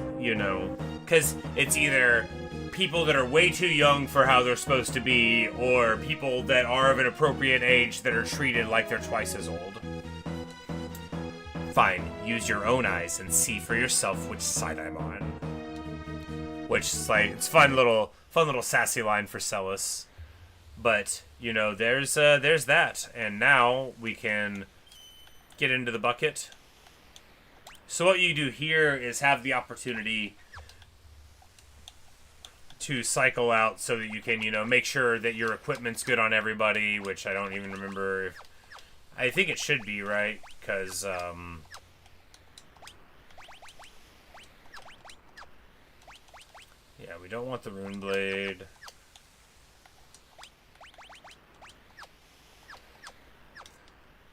because it's either people that are way too young for how they're supposed to be, or people that are of an appropriate age that are treated like they're twice as old. Fine, use your own eyes and see for yourself which side I'm on. Which is like, it's fun little sassy line for Celes. But, there's that. And now we can get into the bucket. So what you do here is have the opportunity to cycle out so that you can, make sure that your equipment's good on everybody, which I don't even remember if... I think it should be, right? Because, yeah, we don't want the Rune Blade.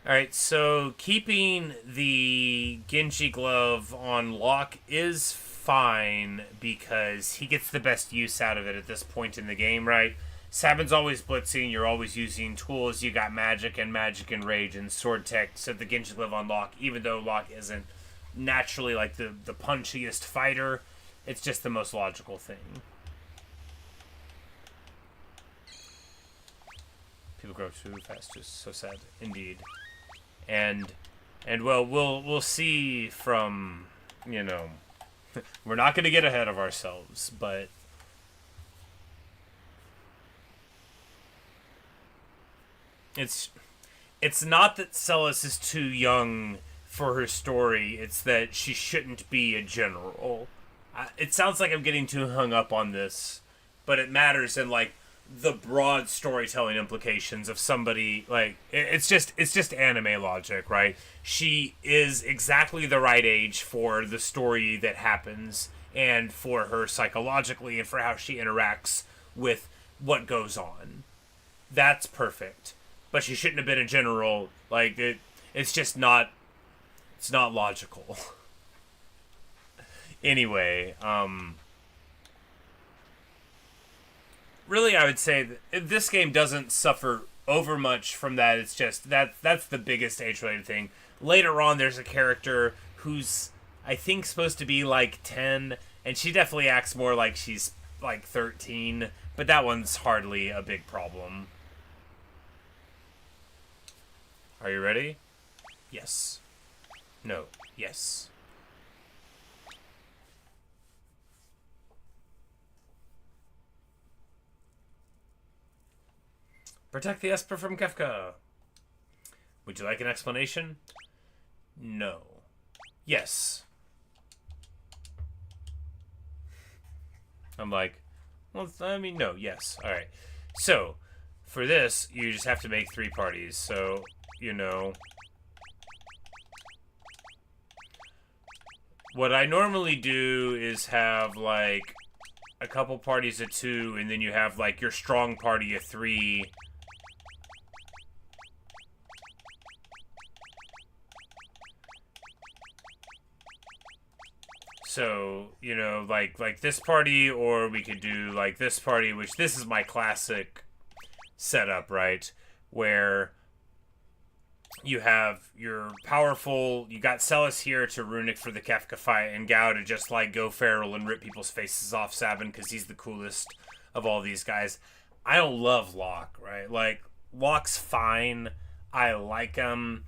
Alright, so keeping the Genji glove on Locke is fine because he gets the best use out of it at this point in the game, right? Sabin's always blitzing, you're always using tools, you got magic and rage and sword tech, so the Genji glove on Locke, even though Locke isn't naturally like the punchiest fighter, it's just the most logical thing. People grow too fast, just so sad, indeed. And well, we'll see from, we're not going to get ahead of ourselves, but it's not that Celes is too young for her story, it's that she shouldn't be a general. It sounds like I'm getting too hung up on this, but it matters in, like, the broad storytelling implications of somebody, like, it's just anime logic, right? She is exactly the right age for the story that happens, and for her psychologically, and for how she interacts with what goes on. That's perfect. But she shouldn't have been a general. Like, it's just not, it's not logical. Anyway, really, I would say that this game doesn't suffer overmuch from that. It's just that's the biggest age-related thing. Later on, there's a character who's, I think, supposed to be like 10, and she definitely acts more like she's like 13, but that one's hardly a big problem. Are you ready? Yes. No. Yes. Protect the Esper from Kefka. Would you like an explanation? No. Yes. I'm like, well, I mean, no, yes. All right. So, for this, you just have to make 3 parties. So, you know, what I normally do is have, like, a couple parties of 2, and then you have, like, your strong party of 3. So, you know, like this party, or we could do, like, this party, which this is my classic setup, right? Where you have your powerful, you got Celis here to Runic for the Kefka fight, and Gao to just, like, go feral and rip people's faces off Sabin, because he's the coolest of all these guys. I don't love Locke, right? Like, Locke's fine. I like him.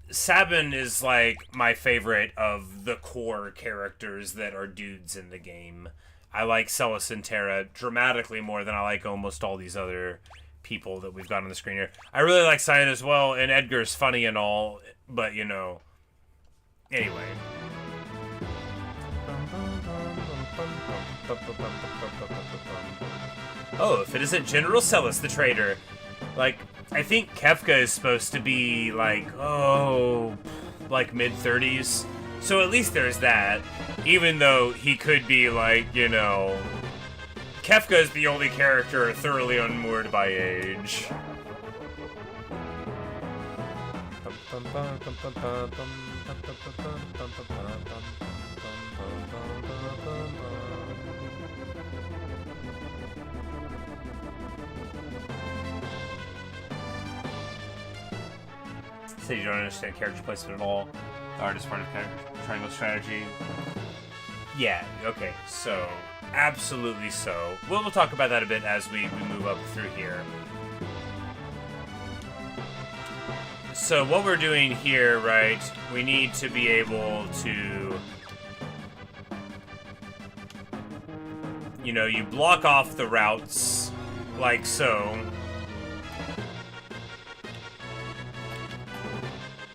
Sabin is, like, my favorite of the core characters that are dudes in the game. I like Celis and Terra dramatically more than I like almost all these other people that we've got on the screen here. I really like Cyan as well, and Edgar's funny and all, but, you know, anyway. Oh, if it isn't General Celis the traitor. Like, I think Kefka is supposed to be, like, like mid-30s. So at least there's that. Even though he could be, like, you know, Kefka is the only character thoroughly unmoored by age. So you don't understand character placement at all. The hardest part of triangle strategy. Yeah, okay, so absolutely so. We'll talk about that a bit as we move up through here. So what we're doing here, right, we need to be able to, you know, you block off the routes like so.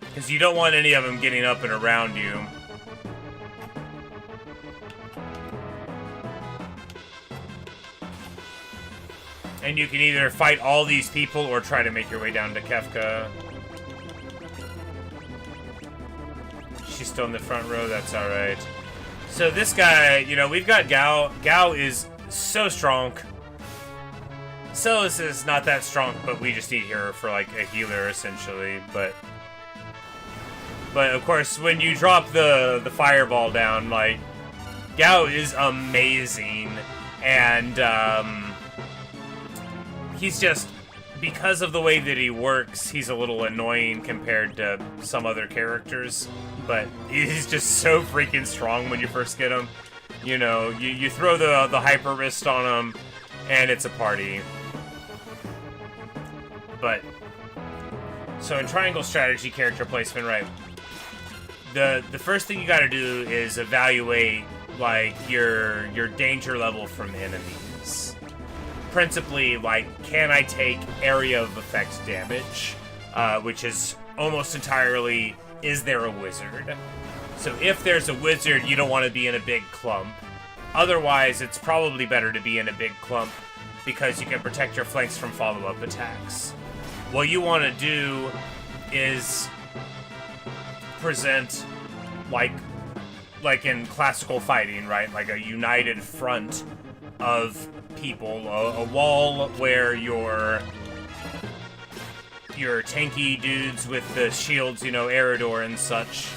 Because you don't want any of them getting up and around you. And you can either fight all these people or try to make your way down to Kefka. She's still in the front row, that's alright. So this guy, you know, we've got Gao. Gao is so strong. Celis is not that strong, but we just need her for, like, a healer, essentially. But of course, when you drop the fireball down, like, Gao is amazing. And, he's just, because of the way that he works, he's a little annoying compared to some other characters. But he's just so freaking strong when you first get him. You know, you throw the hyper wrist on him, and it's a party. But, so in triangle strategy character placement, right, the first thing you gotta do is evaluate, like, your danger level from enemies. Principally, like, can I take area of effect damage? Which is almost entirely, is there a wizard? So if there's a wizard, you don't want to be in a big clump. Otherwise, it's probably better to be in a big clump because you can protect your flanks from follow-up attacks. What you want to do is present, like in classical fighting, right? Like a united front of people, a wall where your tanky dudes with the shields, you know, Eridor and such,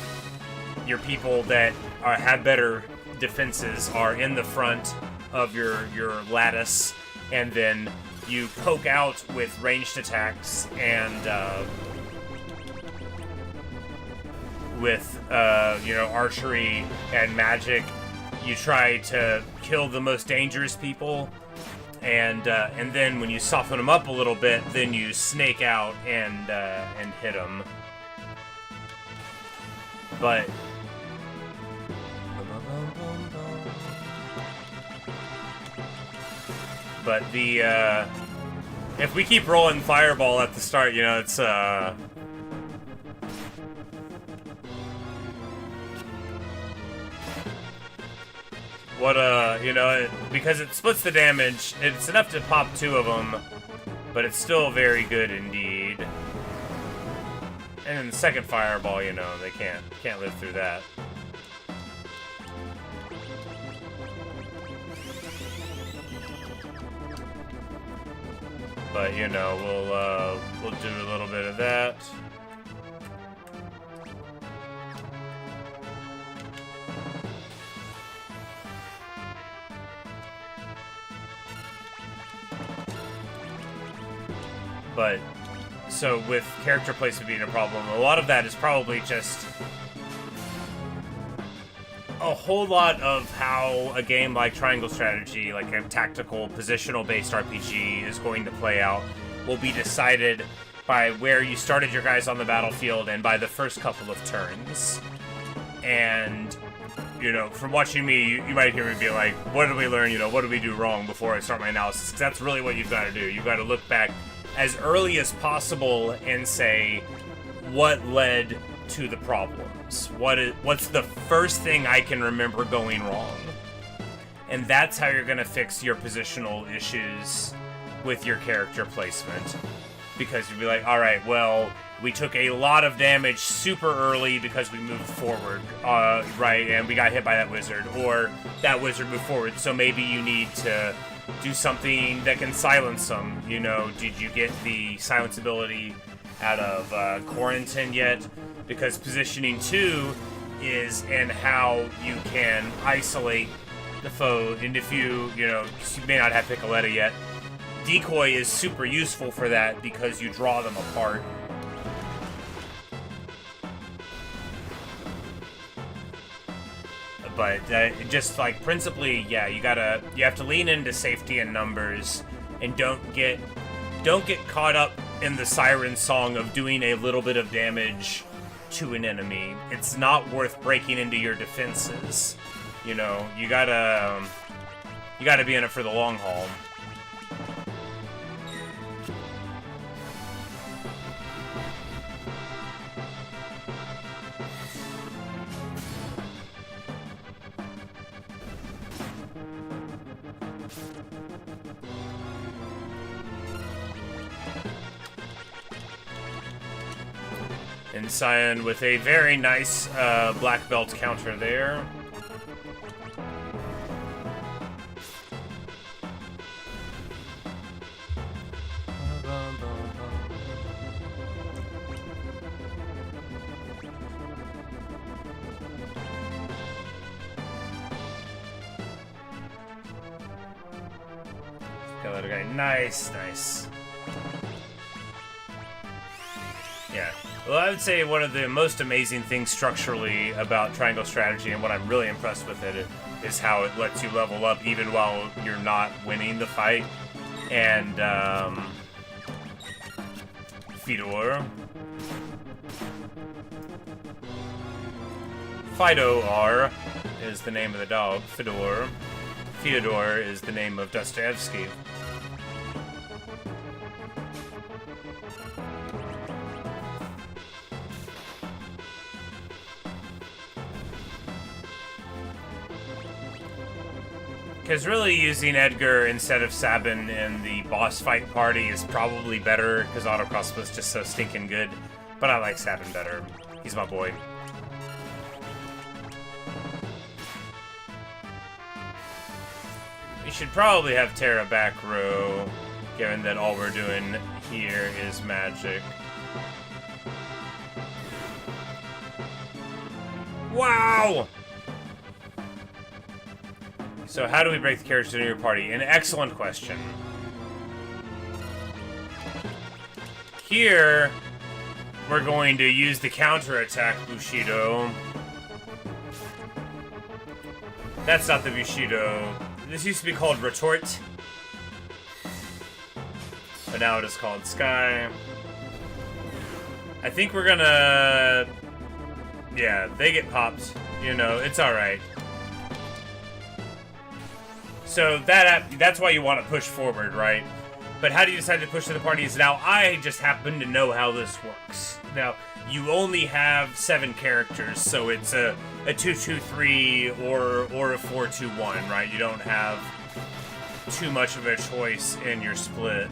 your people that have better defenses are in the front of your lattice, and then you poke out with ranged attacks and with archery and magic. You try to kill the most dangerous people, and then when you soften them up a little bit, then you snake out and hit them. But the if we keep rolling fireball at the start, it's because it splits the damage, it's enough to pop 2 of them, but it's still very good indeed. And then the second fireball, they can't live through that. But we'll do a little bit of that. But so with character placement being a problem, a lot of that is probably just a whole lot of how a game like Triangle Strategy, like a tactical, positional-based RPG, is going to play out will be decided by where you started your guys on the battlefield and by the first couple of turns. And, from watching me, you might hear me be like, what did we learn, what did we do wrong before I start my analysis? 'Cause that's really what you've got to do. You've got to look back as early as possible and say, what led to the problems? What's the first thing I can remember going wrong? And that's how you're going to fix your positional issues with your character placement. Because you'll be like, alright, well, we took a lot of damage super early because we moved forward, right, and we got hit by that wizard, or that wizard moved forward, so maybe you need to do something that can silence them. Did you get the silence ability out of Quarantine yet? Because positioning 2 is in how you can isolate the foe, and if you may not have Piccoletta yet, Decoy is super useful for that because you draw them apart. But just like principally, yeah, you have to lean into safety and numbers, and don't get caught up in the siren song of doing a little bit of damage to an enemy. It's not worth breaking into your defenses. You gotta be in it for the long haul. And Cyan with a very nice black belt counter there. Got that guy. Nice. Yeah. Well, I would say one of the most amazing things structurally about Triangle Strategy, and what I'm really impressed with it, is how it lets you level up even while you're not winning the fight. And, Fedor. Fido-R is the name of the dog. Fedor. Fyodor is the name of Dostoevsky. Because really using Edgar instead of Sabin in the boss fight party is probably better, because Autocross was just so stinking good. But I like Sabin better. He's my boy. We should probably have Terra back row, given that all we're doing here is magic. Wow! So how do we break the characters into your party? An excellent question. here, we're going to use the counterattack Bushido. That's not the Bushido. This used to be called Retort. But now it is called Sky. I think we're gonna... Yeah, they get popped. You know, it's alright. So that's why you want to push forward, right? But how do you decide to push to the parties? Now, I just happen to know how this works. Now, you only have 7 characters, so it's a 2-2-3 or a 4-2-1, right? You don't have too much of a choice in your split.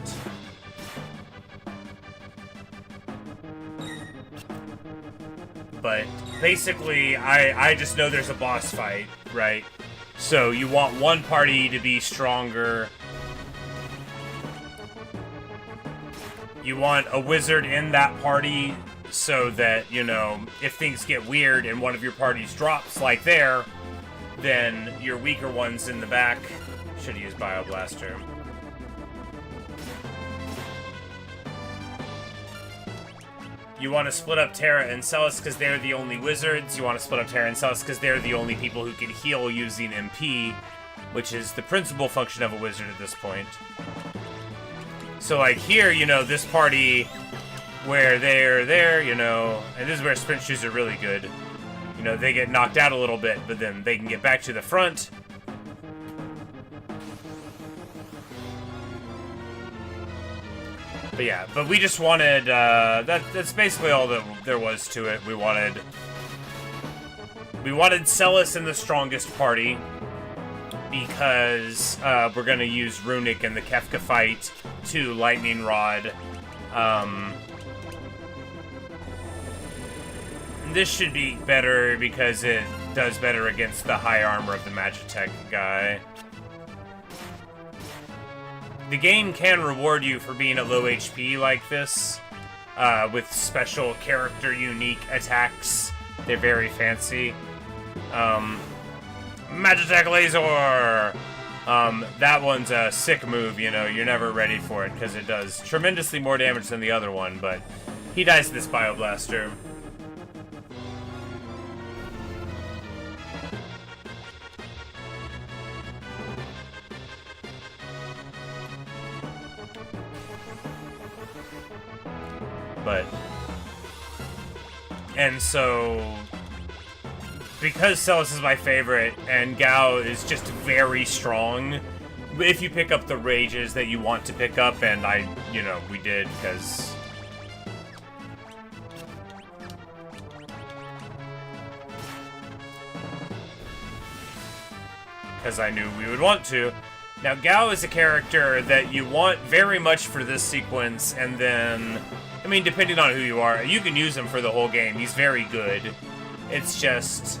But basically, I just know there's a boss fight, right? So you want one party to be stronger. You want a wizard in that party so that, you know, if things get weird and one of your parties drops like there, then your weaker ones in the back should use Bioblaster. You want to split up Terra and Celis because they're the only wizards. You want to split up Terra and Celis because they're the only people who can heal using MP, which is the principal function of a wizard at this point. So, like, here, you know, this party where they're there, you know, and this is where sprint shoes are really good. You know, they get knocked out a little bit, but then they can get back to the front. But yeah, but we just wanted, that's basically all that there was to it. We wanted Celis in the strongest party, because we're going to use Runic in the Kefka fight to Lightning Rod. This should be better because it does better against the high armor of the Magitech guy. The game can reward you for being at low HP like this, with special character unique attacks. They're very fancy. Magitech Laser! That one's a sick move, you know, you're never ready for it because it does tremendously more damage than the other one, but he dies to this Bioblaster. And so, because Celis is my favorite, and Gao is just very strong, if you pick up the rages that you want to pick up, and you know, we did, because... because I knew we would want to. Now, Gao is a character that you want very much for this sequence, and then... I mean, depending on who you are, you can use him for the whole game. He's very good. It's just...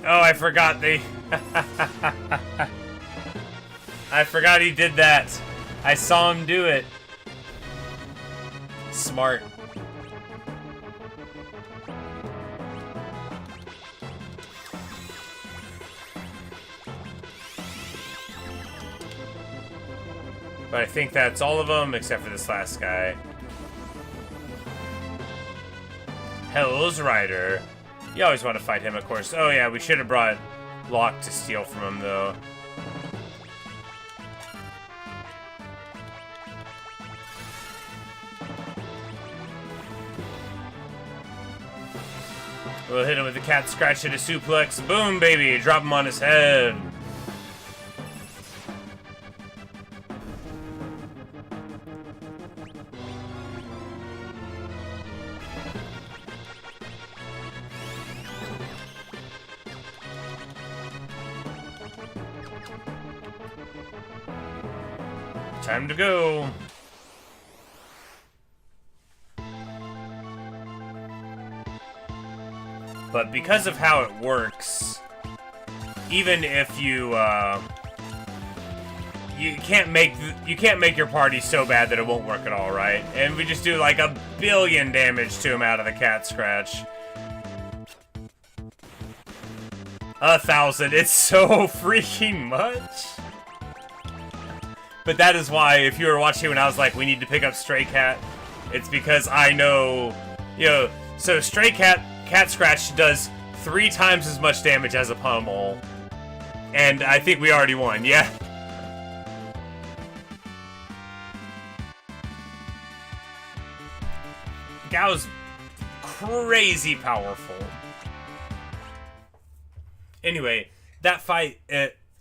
Oh, I forgot they... I forgot he did that. I saw him do it. Smart. But I think that's all of them, except for this last guy. Hell's Rider. You always want to fight him, of course. Oh yeah, we should have brought Locke to steal from him, though. We'll hit him with the Cat Scratch and a suplex. Boom, baby! Drop him on his head. Time to go. But because of how it works, even if you can't make your party so bad that it won't work at all, right? And we just do like 1 billion damage to him out of the Cat Scratch. 1,000. It's so freaking much. But that is why, if you were watching when I was like, we need to pick up Stray Cat, it's because I know, so Stray Cat, Cat Scratch does 3 times as much damage as a Pummel. And I think we already won, yeah. Gao's crazy powerful. Anyway, that fight,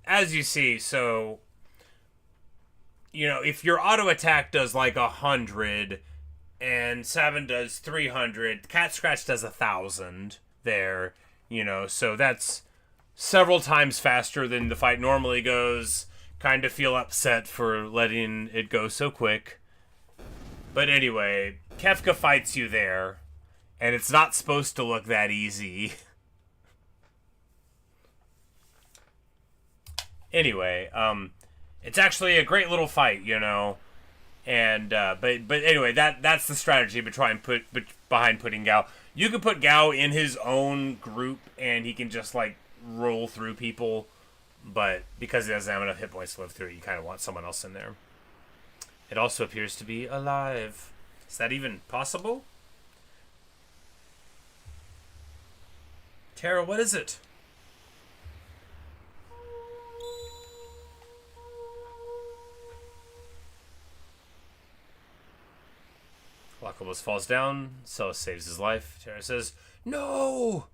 as you see, so, if your auto attack does like 100 and Sabin does 300, Cat Scratch does 1,000 there, so that's several times faster than the fight normally goes. Kind of feel upset for letting it go so quick. But anyway, Kefka fights you there, and it's not supposed to look that easy. Anyway, it's actually a great little fight, and but anyway, that's the strategy behind putting Gao. You can put Gao in his own group, and he can just like roll through people, but because he doesn't have enough hit points to live through it, you kind of want someone else in there. It also appears to be alive. Is that even possible? Terra, what is it? Locke almost falls down. So saves his life. Terra says, "No!"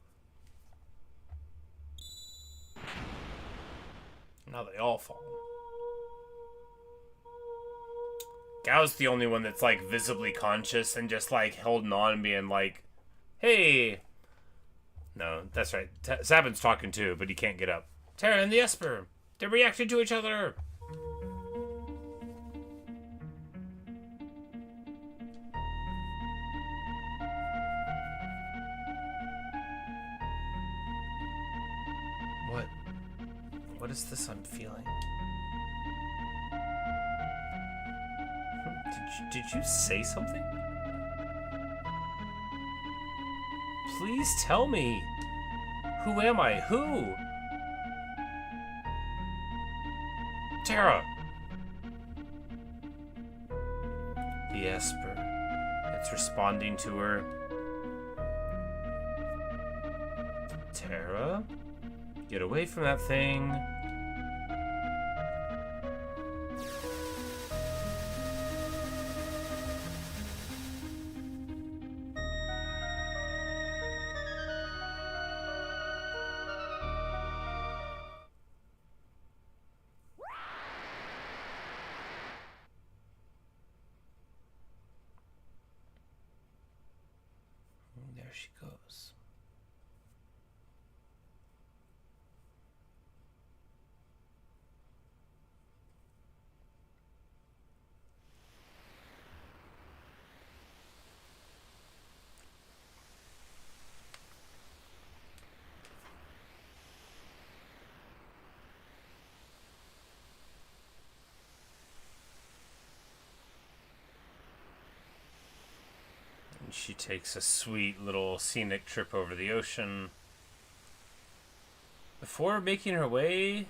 Now they all fall. Gao's the only one that's like visibly conscious and just like holding on and being like, "Hey." No, that's right. Sabin's talking too, but he can't get up. Terra and the Esper, they're reacting to each other. What is this I'm feeling? Did you say something? Please tell me. Who am I? Who? Terra. The Esper. It's responding to her. Terra? Get away from that thing. There she goes. She takes a sweet little scenic trip over the ocean before making her way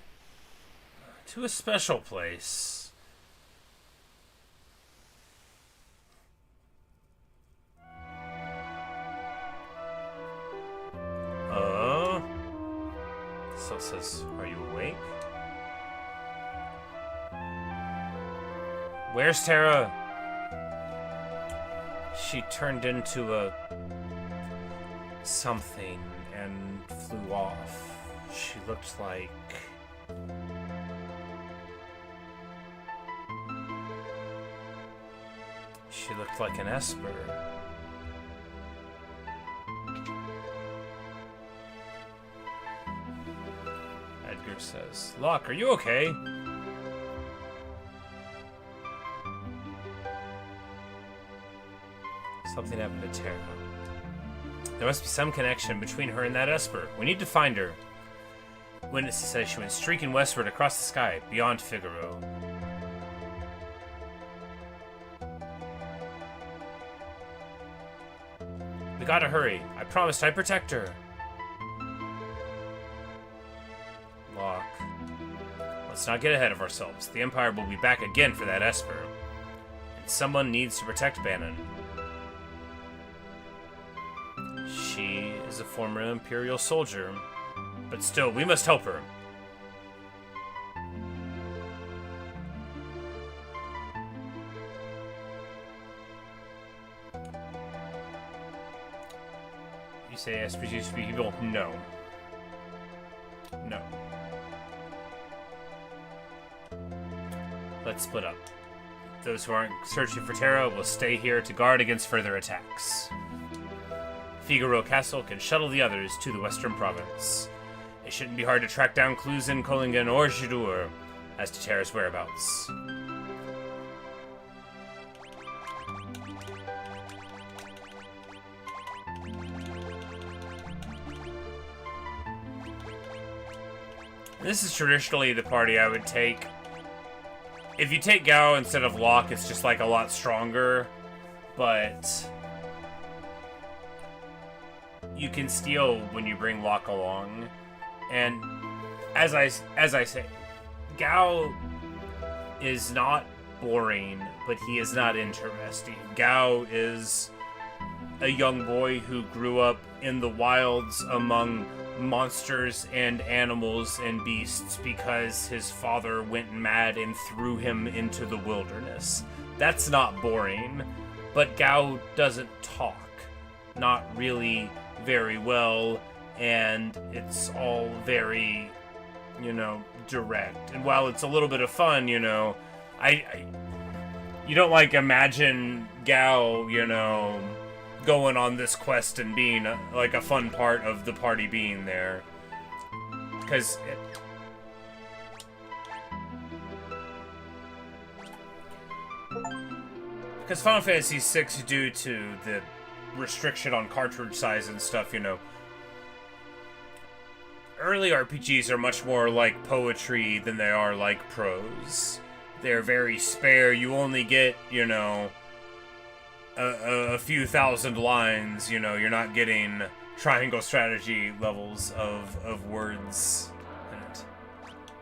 to a special place. So it says, "Are you awake?" Where's Terra? She turned into a something and flew off. She looked like... She looked like an Esper. Edgar says, "Locke, are you okay?" Something happened to Terra. There must be some connection between her and that Esper. We need to find her. Witness says she went streaking westward across the sky, beyond Figaro. We gotta hurry. I promised I'd protect her. Locke. Let's not get ahead of ourselves. The Empire will be back again for that Esper. And someone needs to protect Bannon. She is a former Imperial soldier, but still, we must help her. You say Espers used to be evil? No. No. Let's split up. Those who aren't searching for Terra will stay here to guard against further attacks. Figaro Castle can shuttle the others to the Western Province. It shouldn't be hard to track down clues in Kollingen or Jidur as to Terra's whereabouts. This is traditionally the party I would take. If you take Gao instead of Locke, it's just like a lot stronger, but you can steal when you bring Locke along. And as I say, Gao is not boring, but he is not interesting. Gao is a young boy who grew up in the wilds among monsters and animals and beasts because his father went mad and threw him into the wilderness. That's not boring, but Gao doesn't talk. Not really very well, and it's all very, direct. And while it's a little bit of fun, you don't like imagine Gao, going on this quest and being like a fun part of the party being there. Because Final Fantasy VI, due to the restriction on cartridge size and stuff, early RPGs are much more like poetry than they are like prose. They're very spare. You only get, a few thousand lines, you're not getting triangle strategy levels of words in it.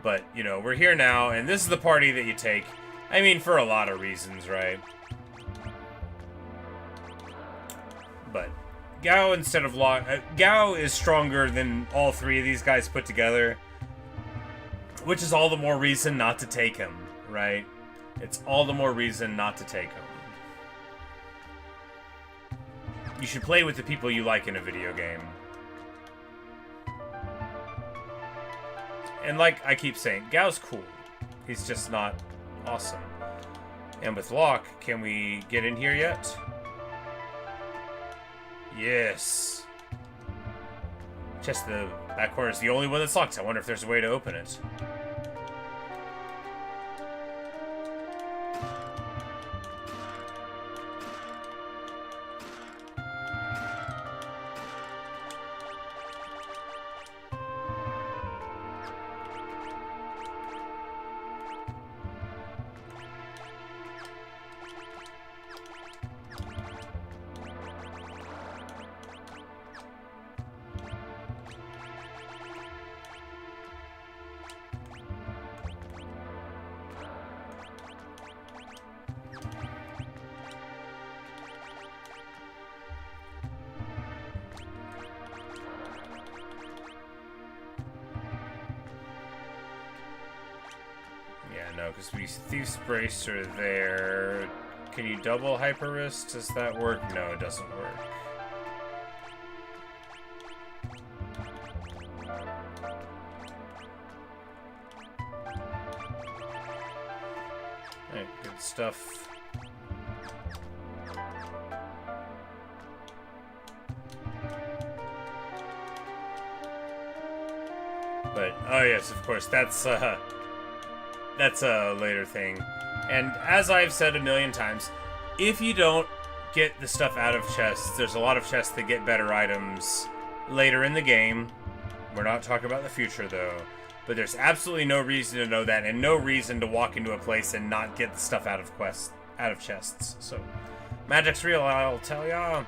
But, we're here now, and this is the party that you take. I mean, for a lot of reasons, right? But Gao instead of Locke, Gao is stronger than all three of these guys put together, which is all the more reason not to take him, right? It's all the more reason not to take him. You should play with the people you like in a video game. And like I keep saying, Gao's cool. He's just not awesome. And with Locke, can we get in here yet? Yes. Just the back corner is the only one that's locked. I wonder if there's a way to open it. Because Thief's Brace are there. Can you double Hyper Wrist? Does that work? No, it doesn't work. Alright, good stuff. But, oh yes, of course, that's a later thing. And as I've said a million times, if you don't get the stuff out of chests, there's a lot of chests that get better items later in the game. We're not talking about the future, though. But there's absolutely no reason to know that, and no reason to walk into a place and not get the stuff out of chests. So, magic's real, I'll tell ya.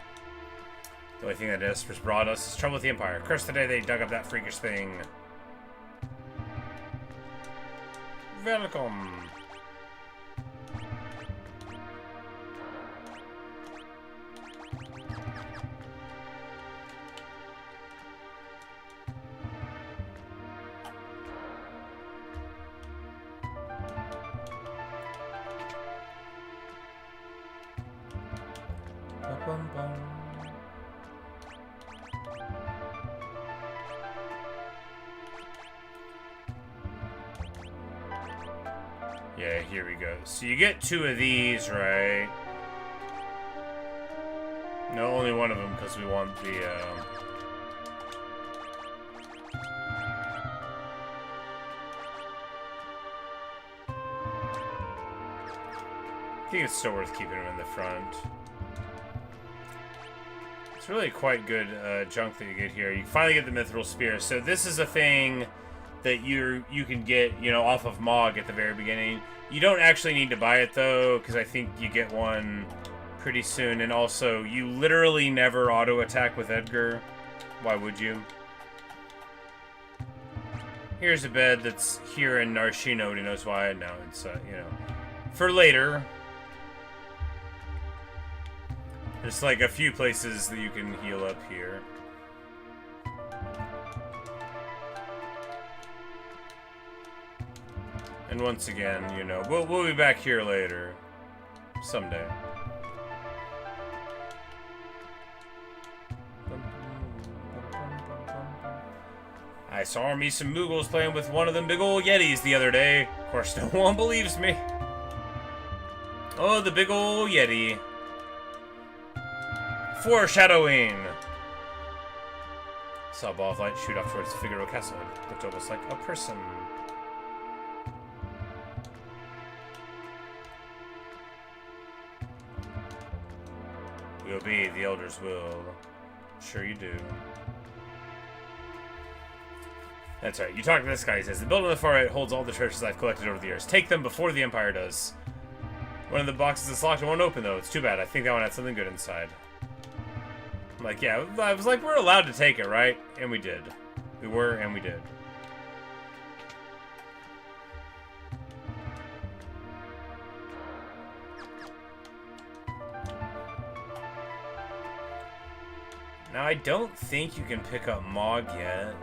The only thing that Esper's brought us is trouble with the Empire. Curse the day they dug up that freakish thing. welcome. Yeah, here we go. So you get 2 of these, right? No, only one of them, because we want the, I think it's still worth keeping them in the front. It's really quite good junk that you get here. You finally get the Mithril Spear. So this is a thing that you can get, you know, off of Mog at the very beginning. You don't actually need to buy it, though, because I think you get one pretty soon. And also, you literally never auto-attack with Edgar. Why would you? Here's a bed that's here in Narshe. Nobody knows why. No, it's, you know, for later. There's like a few places that you can heal up here. And once again, you know, we'll be back here later. Someday. I saw me some Moogles playing with one of them big old Yetis the other day. Of course, no one believes me. Oh, the big old Yeti. Foreshadowing! Saw a ball of light shoot off towards the Figaro Castle. It looked almost like a person. We obey the Elder's will. Sure you do. That's right. You talk to this guy. He says, the building on the far right holds all the treasures I've collected over the years. Take them before the Empire does. One of the boxes is locked and won't open, though. It's too bad. I think that one had something good inside. Like, yeah, I was like, we're allowed to take it, right? And we did. We were, and we did. Now, I don't think you can pick up Mog yet.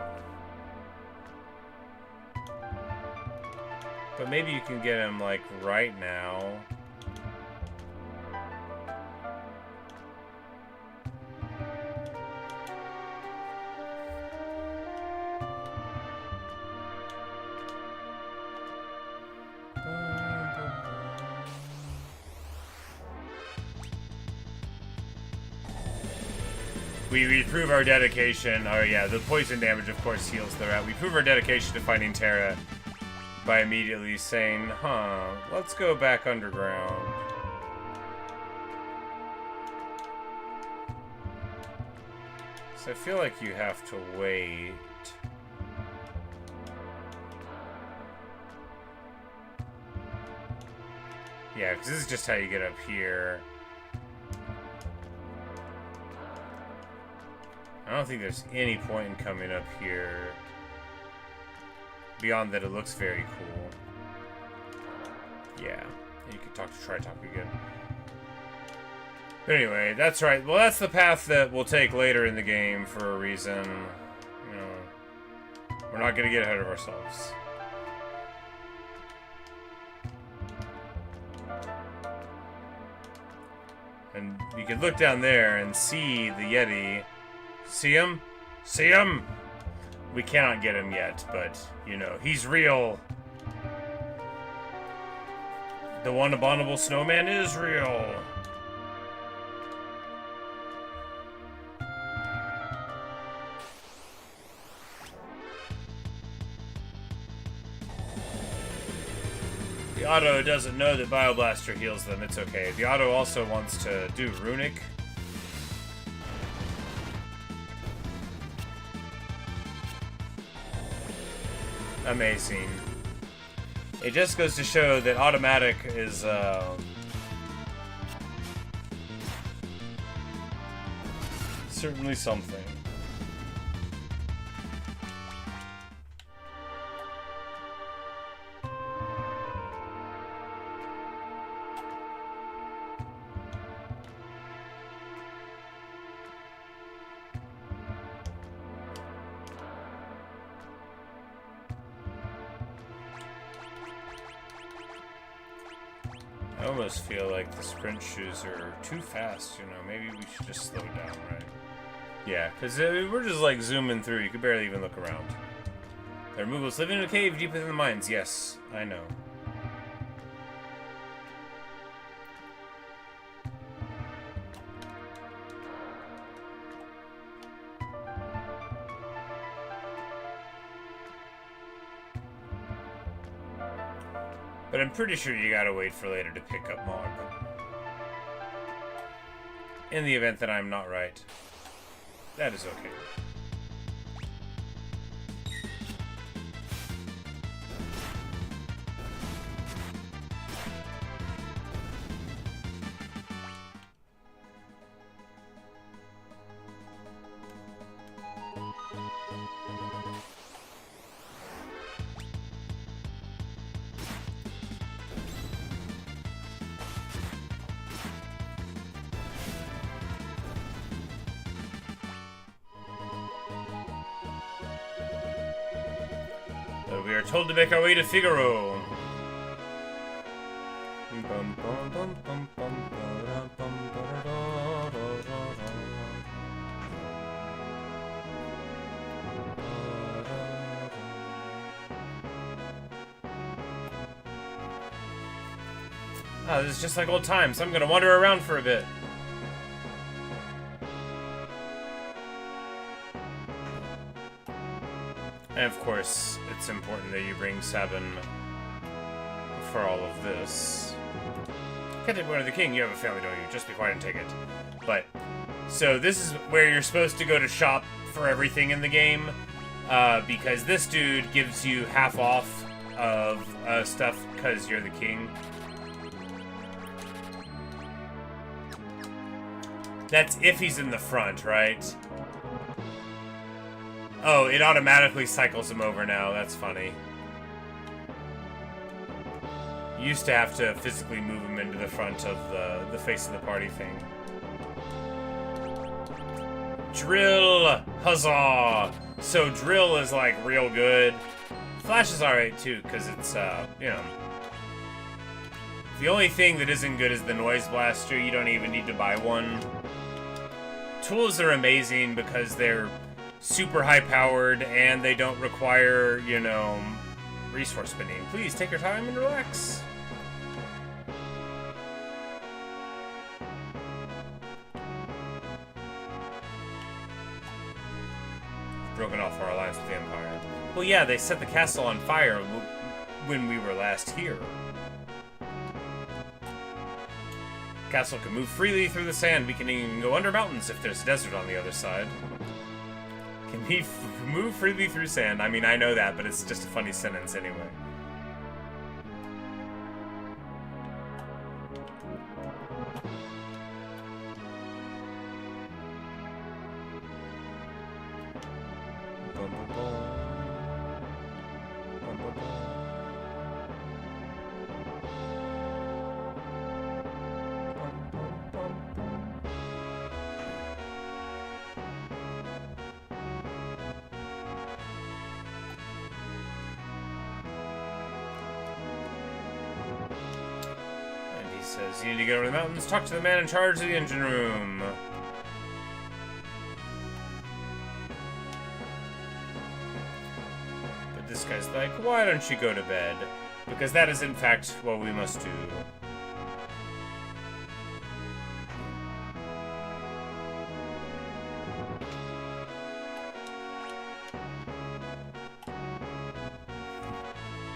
But maybe you can get him, like, right now. We prove our dedication. Oh yeah, the poison damage of course heals the rat. We prove our dedication to finding Terra by immediately saying, huh, let's go back underground. So I feel like you have to wait. Yeah, because this is just how you get up here. I don't think there's any point in coming up here. Beyond that, it looks very cool. Yeah. You could try talk again. But anyway, that's right. Well, that's the path that we'll take later in the game for a reason. You know, we're not going to get ahead of ourselves. And you can look down there and see the Yeti. See him? See him? We cannot get him yet, but, you know, he's real. The one abominable snowman is real. The auto doesn't know that Bioblaster heals them. It's okay. The auto also wants to do Runic. Amazing. It just goes to show that automatic is certainly something. I almost feel like the sprint shoes are too fast, you know. Maybe we should just slow down, right? Yeah, because we're just like zooming through. You could barely even look around. There are Moogles living in a cave deep within the mines. Yes, I know. But I'm pretty sure you gotta wait for later to pick up Mog. In the event that I'm not right. That is okay. We are told to make our way to Figaro. Ah, this is just like old times. I'm gonna wander around for a bit. And of course, it's important that you bring Sabin for all of this. Can't take one of the king. You have a family, don't you? Just be quiet and take it. But, so this is where you're supposed to go to shop for everything in the game, because this dude gives you half off of stuff because you're the king. That's if he's in the front, right? Oh, it automatically cycles him over now. That's funny. You used to have to physically move him into the front of the face of the party thing. Drill! Huzzah! So Drill is like real good. Flash is alright too, because it's, you know. The only thing that isn't good is the Noise Blaster. You don't even need to buy one. Tools are amazing because they're super high-powered, and they don't require, you know, resource spending. Please take your time and relax. Broken off our alliance with the Empire. Well, yeah, they set the castle on fire when we were last here. The castle can move freely through the sand. We can even go under mountains if there's a desert on the other side. Can he move freely through sand? I mean, I know that, but it's just a funny sentence anyway. Says, you need to get over the mountains, talk to the man in charge of the engine room. But this guy's like, why don't you go to bed? Because that is in fact what we must do.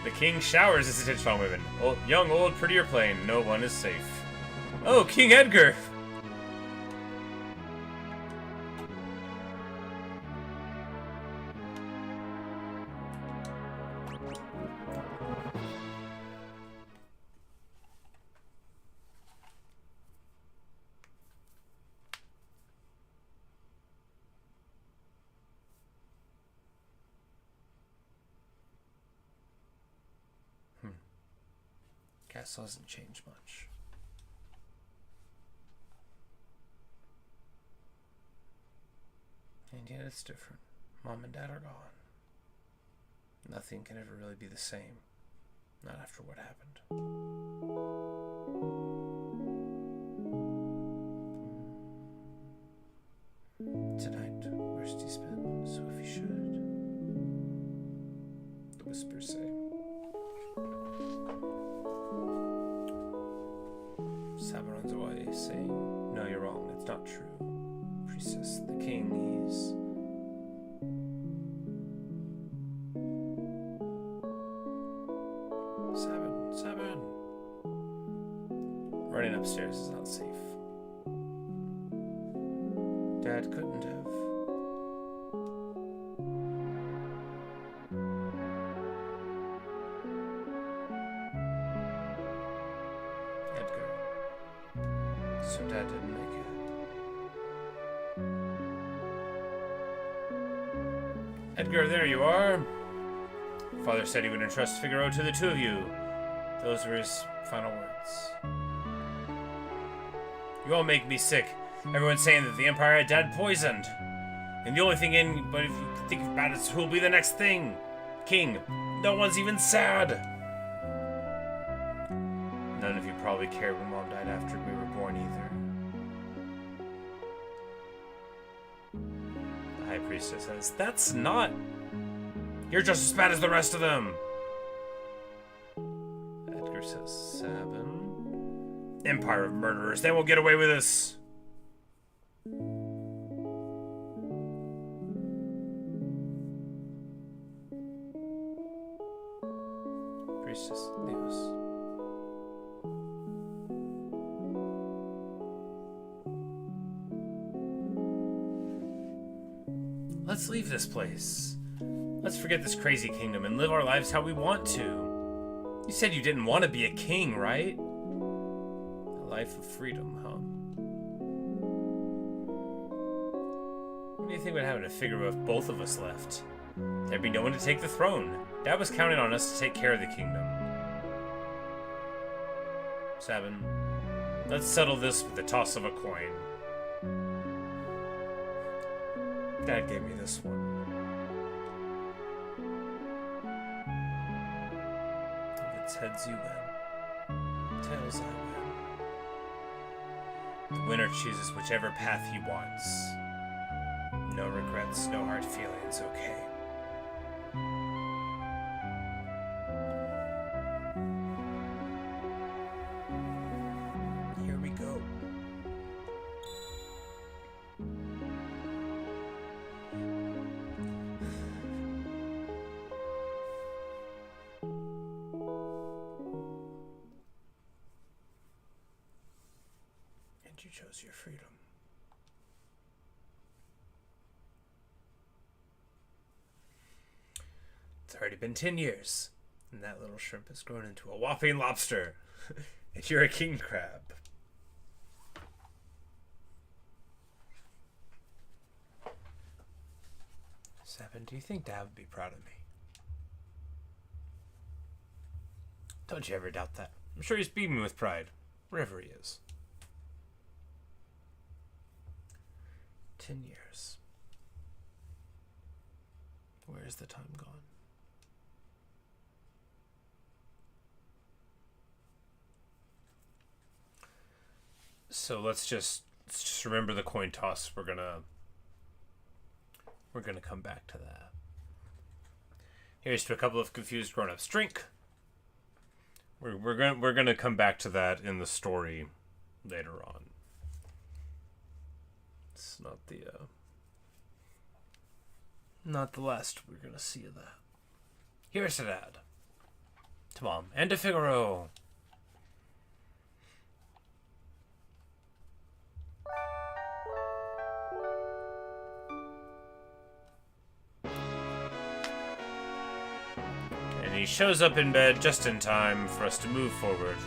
The king showers his attention on women. Young, old, pretty, or plain, no one is safe. Oh, King Edgar! Castle hasn't changed much. And yet it's different. Mom and Dad are gone. Nothing can ever really be the same. Not after what happened. Sabin runs away, saying, "No, you're wrong. It's not true. Priestess, the king, he's..." Sabin. Running upstairs is not safe. Dad couldn't have. Edgar. So Dad didn't make it. Edgar, there you are. Father said he would entrust Figaro to the two of you. Those were his final words. You all make me sick. Everyone's saying that the Empire had Dad poisoned. And the only thing but if you think about it, who'll be the next king? King. No one's even sad. None of you probably cared when Mom died after we were born either. The High Priestess says, "That's not... You're just as bad as the rest of them." Edgar says, "Sabin? Empire of murderers, they won't get away with this." Priestess, leave us. Let's leave this place. Let's forget this crazy kingdom and live our lives how we want to. You said you didn't want to be a king, right? A life of freedom, huh? What do you think would happen if Figaro if both of us left? There'd be no one to take the throne. Dad was counting on us to take care of the kingdom. Sabin, let's settle this with the toss of a coin. Dad gave me this one. If it's heads, you win. Tails, I win. The winner chooses whichever path he wants. No regrets, no hard feelings, okay? Here we go. And you chose your freedom. It's already been 10 years, and that little shrimp has grown into a whopping lobster. And you're a king crab. Sabin, do you think Dad would be proud of me? Don't you ever doubt that. I'm sure he's beaming with pride, wherever he is. 10 years. Where's the time gone? So let's just remember the coin toss. We're gonna come back to that. Here's to a couple of confused grown-ups. Drink. We're gonna come back to that in the story later on. It's not the last we're gonna see of that. Here's to Dad, to Mom, and to Figaro. And he shows up in bed just in time for us to move forward.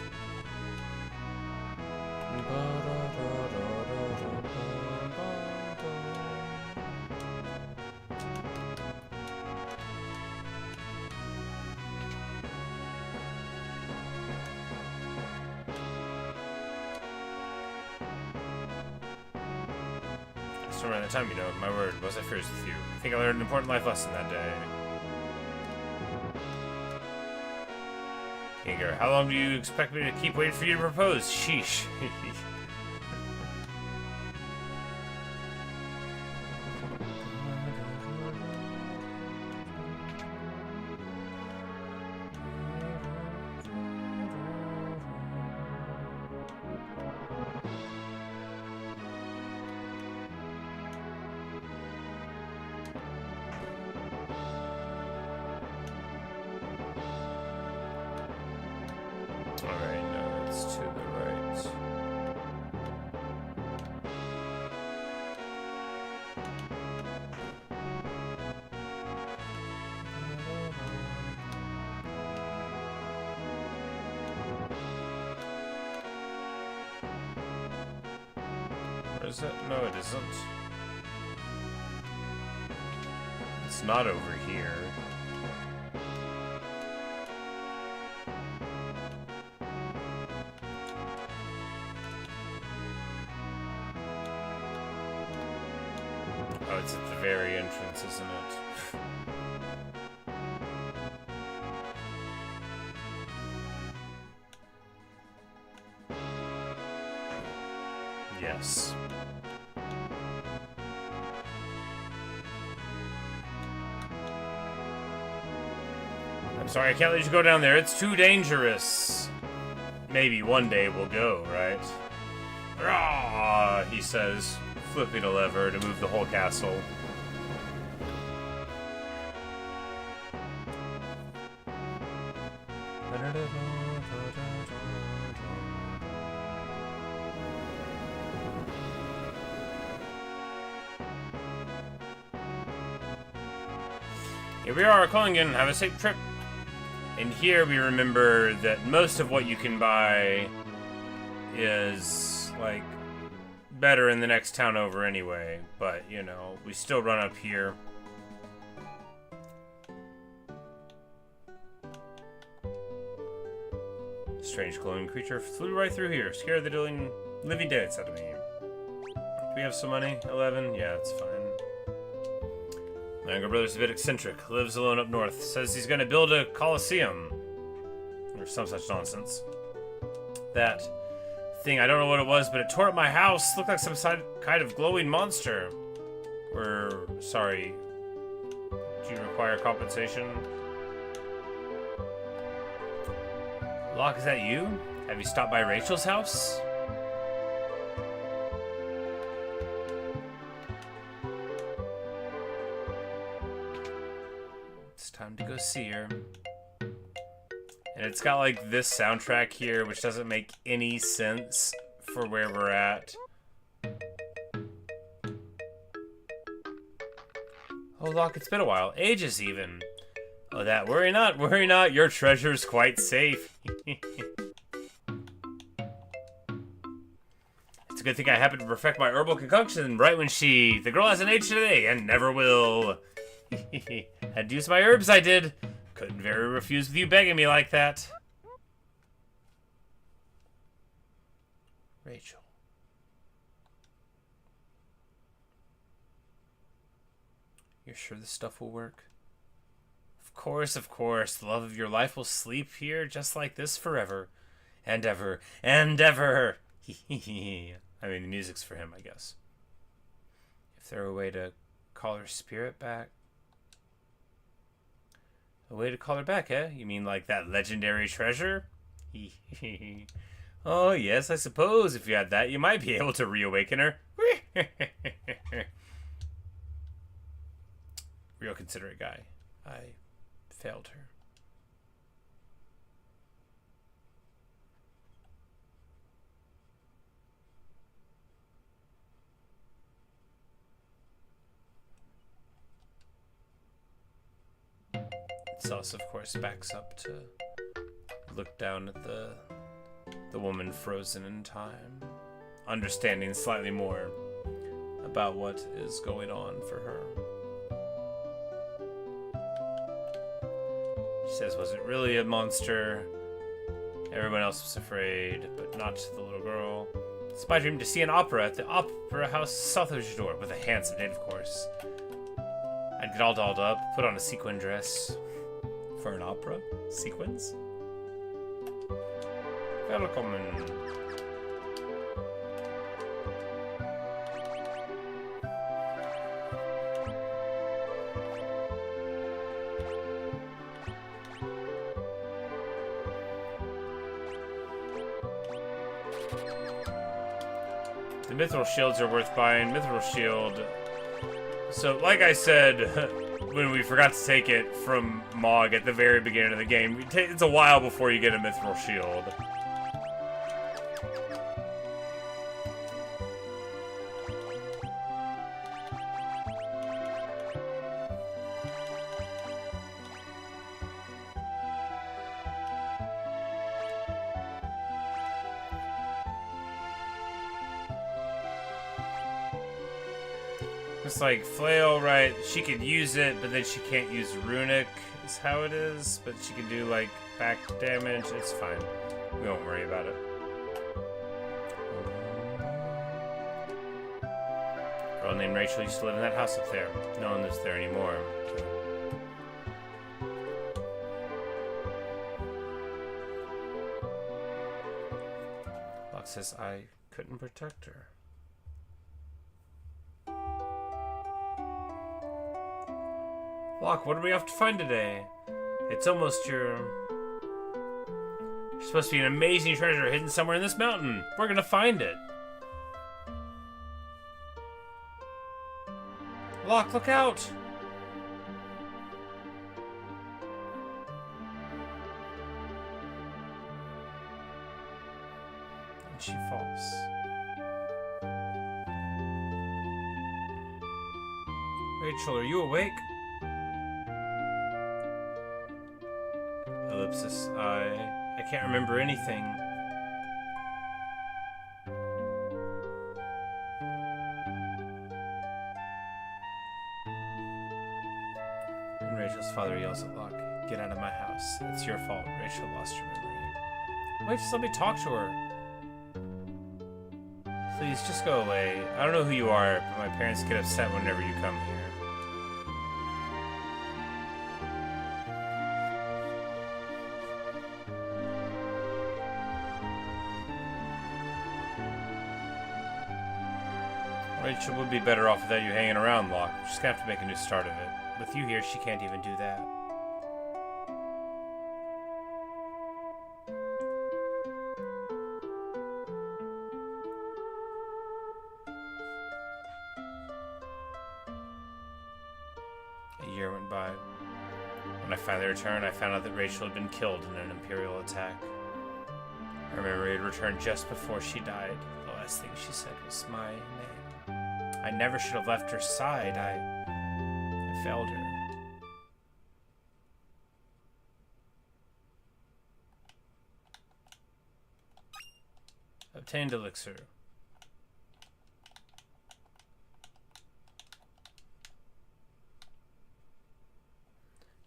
So around the time, my word was I fierce with you. I think I learned an important life lesson that day. Igor, how long do you expect me to keep waiting for you to propose? Sheesh. is it? No, it isn't. It's not over here. Oh, it's at the very entrance, isn't it? Yes. I'm sorry, I can't let you go down there. It's too dangerous. Maybe one day we'll go, right? Rah, he says, flipping a lever to move the whole castle. Here we are, calling in. Have a safe trip. And here we remember that most of what you can buy is, like, better in the next town over anyway. But, you know, we still run up here. Strange glowing creature flew right through here, scared the living daylights out of me. Do we have some money? 11? Yeah, it's fine. My younger brother's a bit eccentric, lives alone up north, says he's gonna build a coliseum. Or some such nonsense. That thing, I don't know what it was, but it tore up my house. Looked like some kind of glowing monster. We're sorry. Do you require compensation? Locke, is that you? Have you stopped by Rachel's house? It's time to go see her. And it's got like this soundtrack here, which doesn't make any sense for where we're at. Oh, Locke, it's been a while. Ages even. Oh, that. Worry not. Your treasure's quite safe. It's a good thing I happened to perfect my herbal concoction right when the girl hasn't aged today and never will. Had to use my herbs, I did. Couldn't very refuse with you begging me like that. Rachel. You're sure this stuff will work? Of course. The love of your life will sleep here just like this forever. And ever. And ever. I mean, the music's for him, I guess. If there were a way to call her spirit back. A way to call her back, eh? You mean like that legendary treasure? Oh, yes, I suppose if you had that, you might be able to reawaken her. Real considerate guy. I failed her. Sus, of course, backs up to look down at the woman frozen in time, understanding slightly more about what is going on for her. She says, was it really a monster? Everyone else was afraid, but not the little girl. It's my dream to see an opera at the opera house south of Jador, with a handsome date, of course. I'd get all dolled up, put on a sequin dress. For an opera? Sequins? Welcome. The mithril shields are worth buying. Mithril shield. So, like I said, when we forgot to take it from Mog at the very beginning of the game, it's a while before you get a mithril shield. It's like flail, right? She could use it, but then she can't use runic, is how it is. But she can do like back damage. It's fine. We won't worry about it. Girl named Rachel used to live in that house up there. No one lives there anymore. Locke says I couldn't protect her. Locke, what do we have to find today? It's almost your... There's supposed to be an amazing treasure hidden somewhere in this mountain. We're gonna find it. Locke, look out! And she falls. Rachel, are you awake? Ellipsis, I can't remember anything. And Rachel's father yells at Locke, "Get out of my house. It's your fault. Rachel lost her memory." Wait, just let me talk to her. Please, just go away. I don't know who you are, but my parents get upset whenever you come here. Rachel would be better off without you hanging around, Locke. She's gonna have to make a new start of it. With you here, she can't even do that. A year went by. When I finally returned, I found out that Rachel had been killed in an Imperial attack. Her memory had returned just before she died. The last thing she said was my name. I never should have left her side. I failed her. Obtained elixir.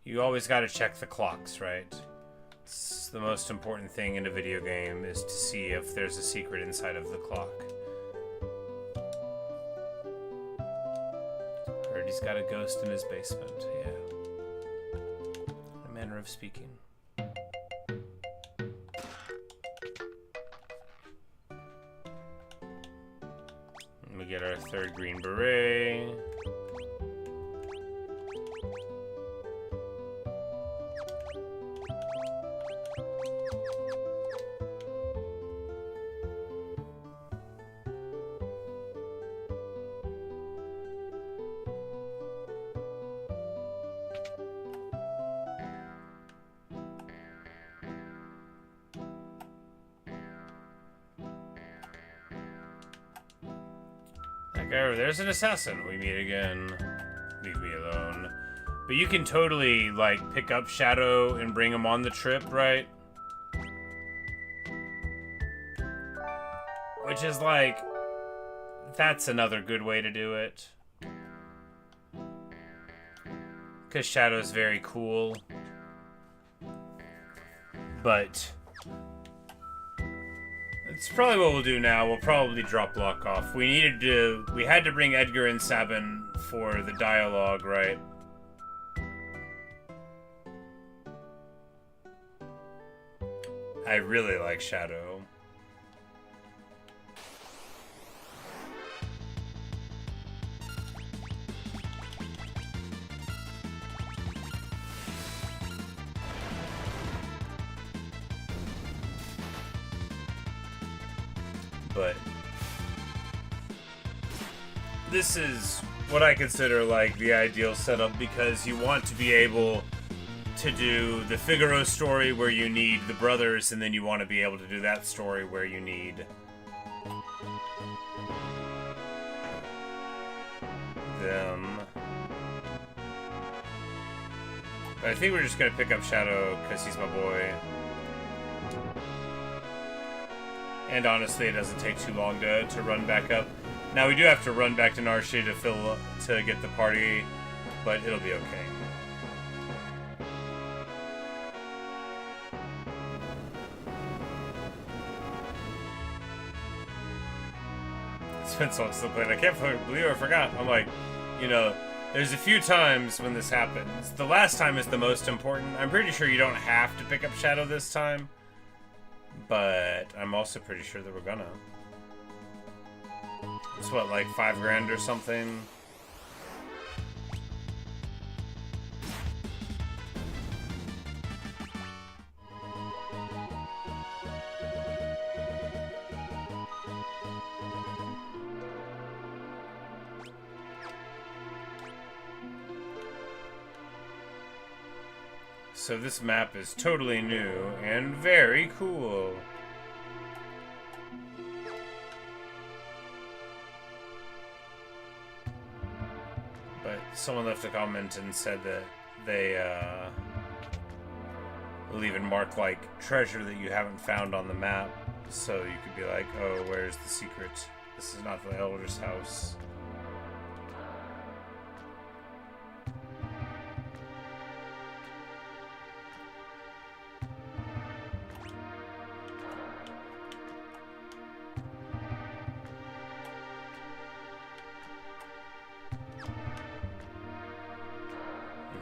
You always gotta check the clocks, right? It's the most important thing in a video game is to see if there's a secret inside of the clock. He's got a ghost in his basement, yeah. A manner of speaking. And we get our third green beret. There's an assassin. We meet again. Leave me alone. But you can totally, like, pick up Shadow and bring him on the trip, right? Which is, like, that's another good way to do it. Because Shadow's very cool. But... it's probably what we'll do now. We'll probably drop Locke off. We had to bring Edgar and Sabin for the dialogue, right? I really like Shadow. But this is what I consider like the ideal setup because you want to be able to do the Figaro story where you need the brothers, and then you want to be able to do that story where you need them. But I think we're just gonna pick up Shadow because he's my boy. And honestly, it doesn't take too long to run back up. Now we do have to run back to Narshe to get the party, but it'll be okay. It's been so long since I played. I can't believe I forgot. I'm like, you know, there's a few times when this happens. The last time is the most important. I'm pretty sure you don't have to pick up Shadow this time, but I'm also pretty sure that we're gonna. It's what, like 5 grand or something? So this map is totally new and very cool. But someone left a comment and said that they will even mark like treasure that you haven't found on the map, so you could be like, oh, where's the secret? This is not the Elder's house.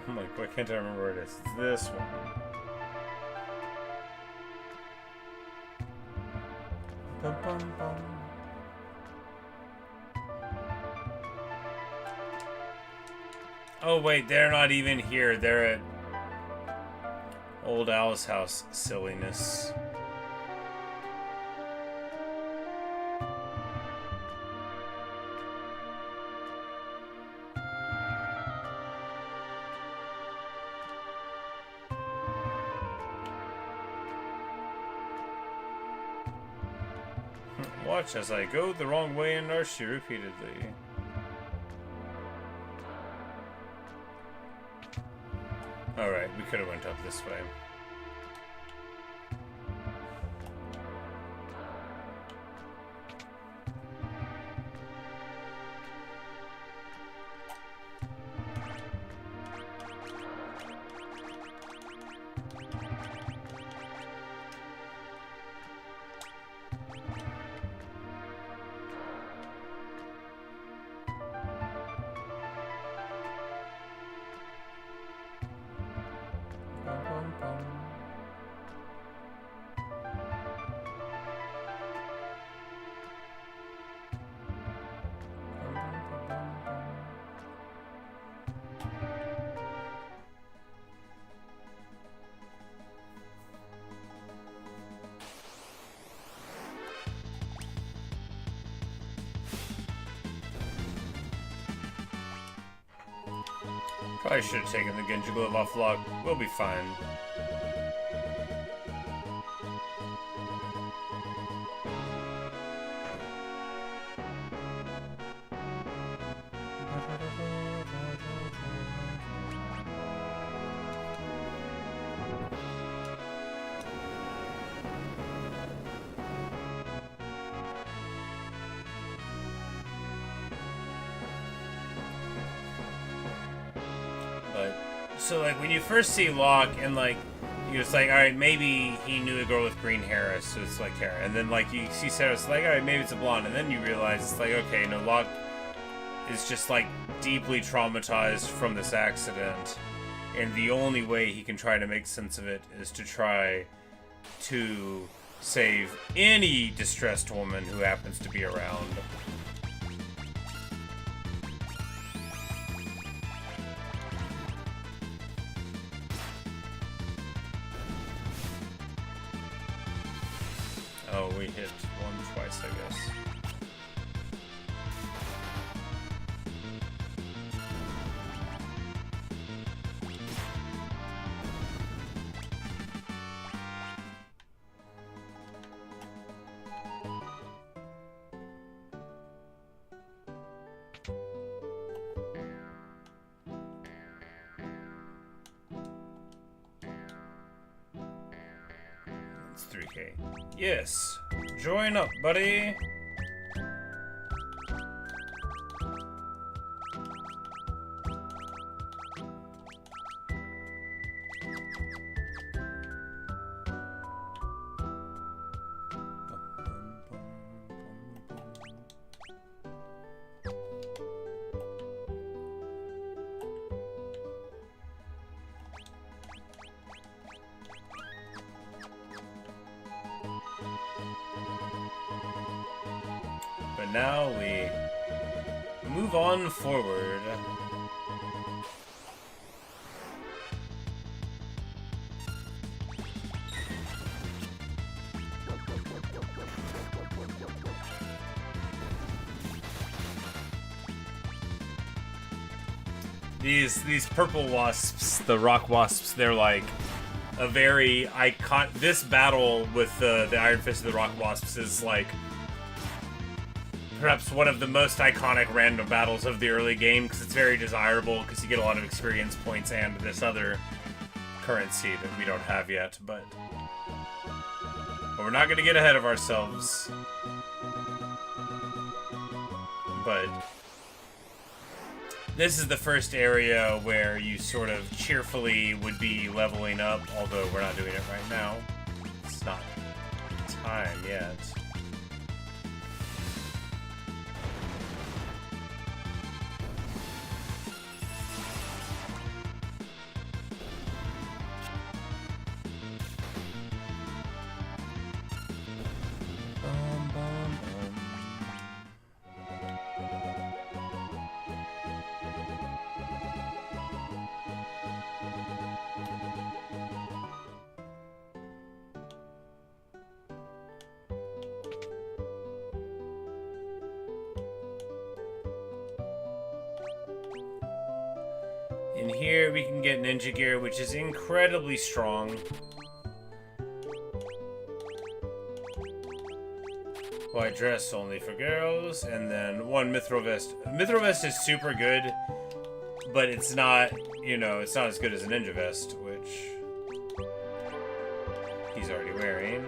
I'm like, why can't I remember where it is? It's this one. Bum, bum, bum. Oh wait, they're not even here. They're at Old Al's house. Silliness. Watch as I go the wrong way in Narshe repeatedly. Alright, we could have went up this way. Probably should have taken the Genji glove off Locke. We'll be fine. So, like, when you first see Locke, and, like, you're just like, alright, maybe he knew a girl with green hair, so it's like Terra. And then, like, you see Sarah, it's like, alright, maybe it's a blonde. And then you realize it's like, okay, no, Locke is just, like, deeply traumatized from this accident. And the only way he can try to make sense of it is to try to save any distressed woman who happens to be around. Oh, we hit one twice, I guess. It's 3K. Yes! Join up, buddy! But now we move on forward. These purple wasps, the rock wasps, they're like a very icon. This battle with the Iron Fist of the rock wasps is like perhaps one of the most iconic random battles of the early game because it's very desirable because you get a lot of experience points and this other currency that we don't have yet. But we're not going to get ahead of ourselves. But this is the first area where you sort of cheerfully would be leveling up, although we're not doing it right now. It's not time yet. In here, we can get ninja gear, which is incredibly strong. White dress only for girls, and then one mithril vest. Mithril vest is super good, but it's not, you know, it's not as good as a ninja vest, which he's already wearing.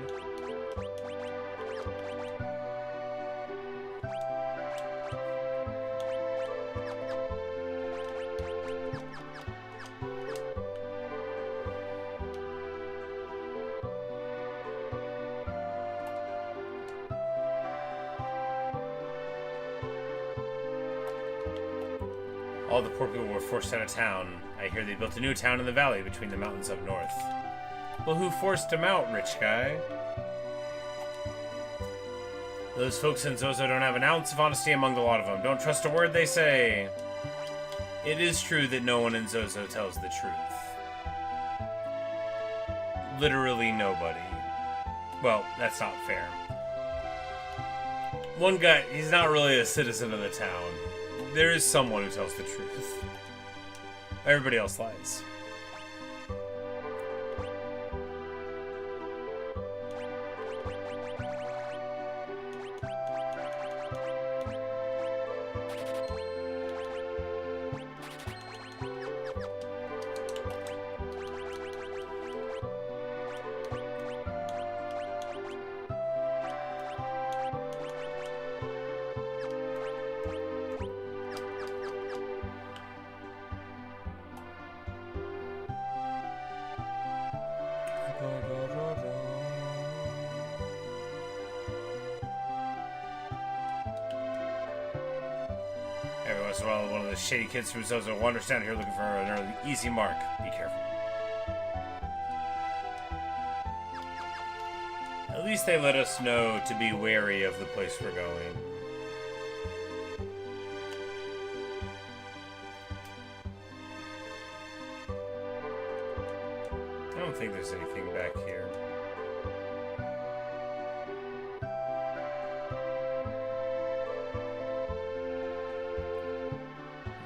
All the poor people were forced out of town. I hear they built a new town in the valley between the mountains up north. Well, who forced them out, rich guy? Those folks in Zozo don't have an ounce of honesty among the lot of them. Don't trust a word they say. It is true that no one in Zozo tells the truth. Literally nobody. Well, that's not fair. One guy, he's not really a citizen of the town. There is someone who tells the truth. Everybody else lies. Every once in a while, one of the shady kids from Zozo wanders down here looking for an early, easy mark. Be careful. At least they let us know to be wary of the place we're going. I don't think there's anything back here.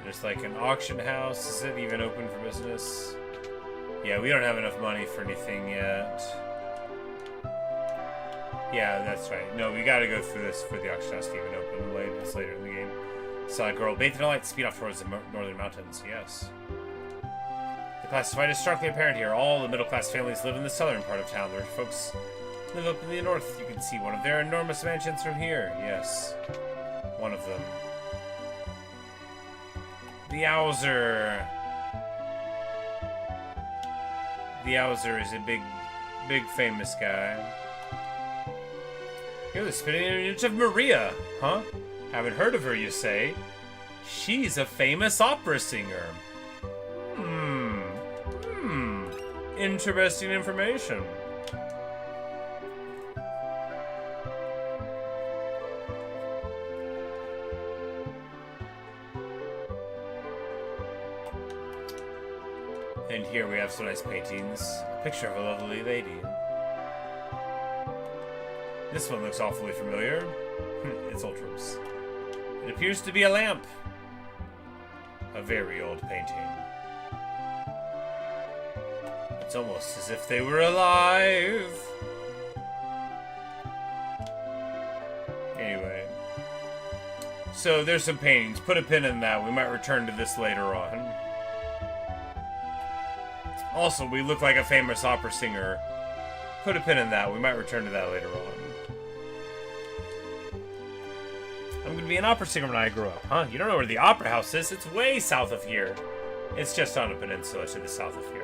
There's like an auction house. Is it even open for business? Yeah, we don't have enough money for anything yet. Yeah, that's right. No, we gotta go through this for the auction house to even open later. It's later in the game. Saw a girl bathed in a light, speed off towards the northern mountains. Yes. The class divide is starkly apparent here. All the middle-class families live in the southern part of town. The rich folks live up in the north. You can see one of their enormous mansions from here. Yes. One of them. The Owser. The Owser is a big famous guy. You're the spitting image of Maria, huh? Haven't heard of her, you say? She's a famous opera singer. Interesting information. And here we have some nice paintings. A picture of a lovely lady. This one looks awfully familiar. It's Ultram's. It appears to be a lamp. A very old painting. It's almost as if they were alive. Anyway. So there's some paintings. Put a pin in that. We might return to this later on. Also, we look like a famous opera singer. Put a pin in that. We might return to that later on. I'm gonna be an opera singer when I grow up. Huh? You don't know where the opera house is? It's way south of here. It's just on a peninsula to the south of here.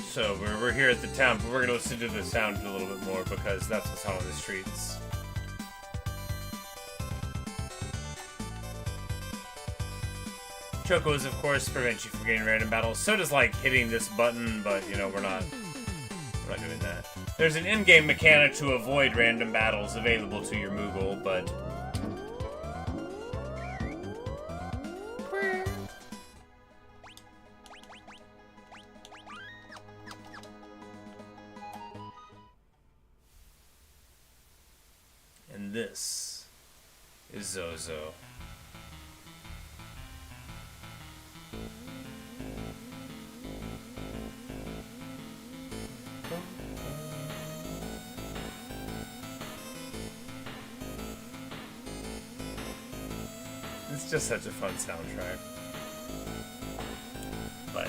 So we're here at the town, but we're gonna listen to the sound a little bit more because that's what's on the streets. Chocos, of course, prevent you from getting random battles. So does like hitting this button, but you know we're not doing that. There's an in-game mechanic to avoid random battles available to your Moogle, but and this is Zozo. It's just such a fun soundtrack. But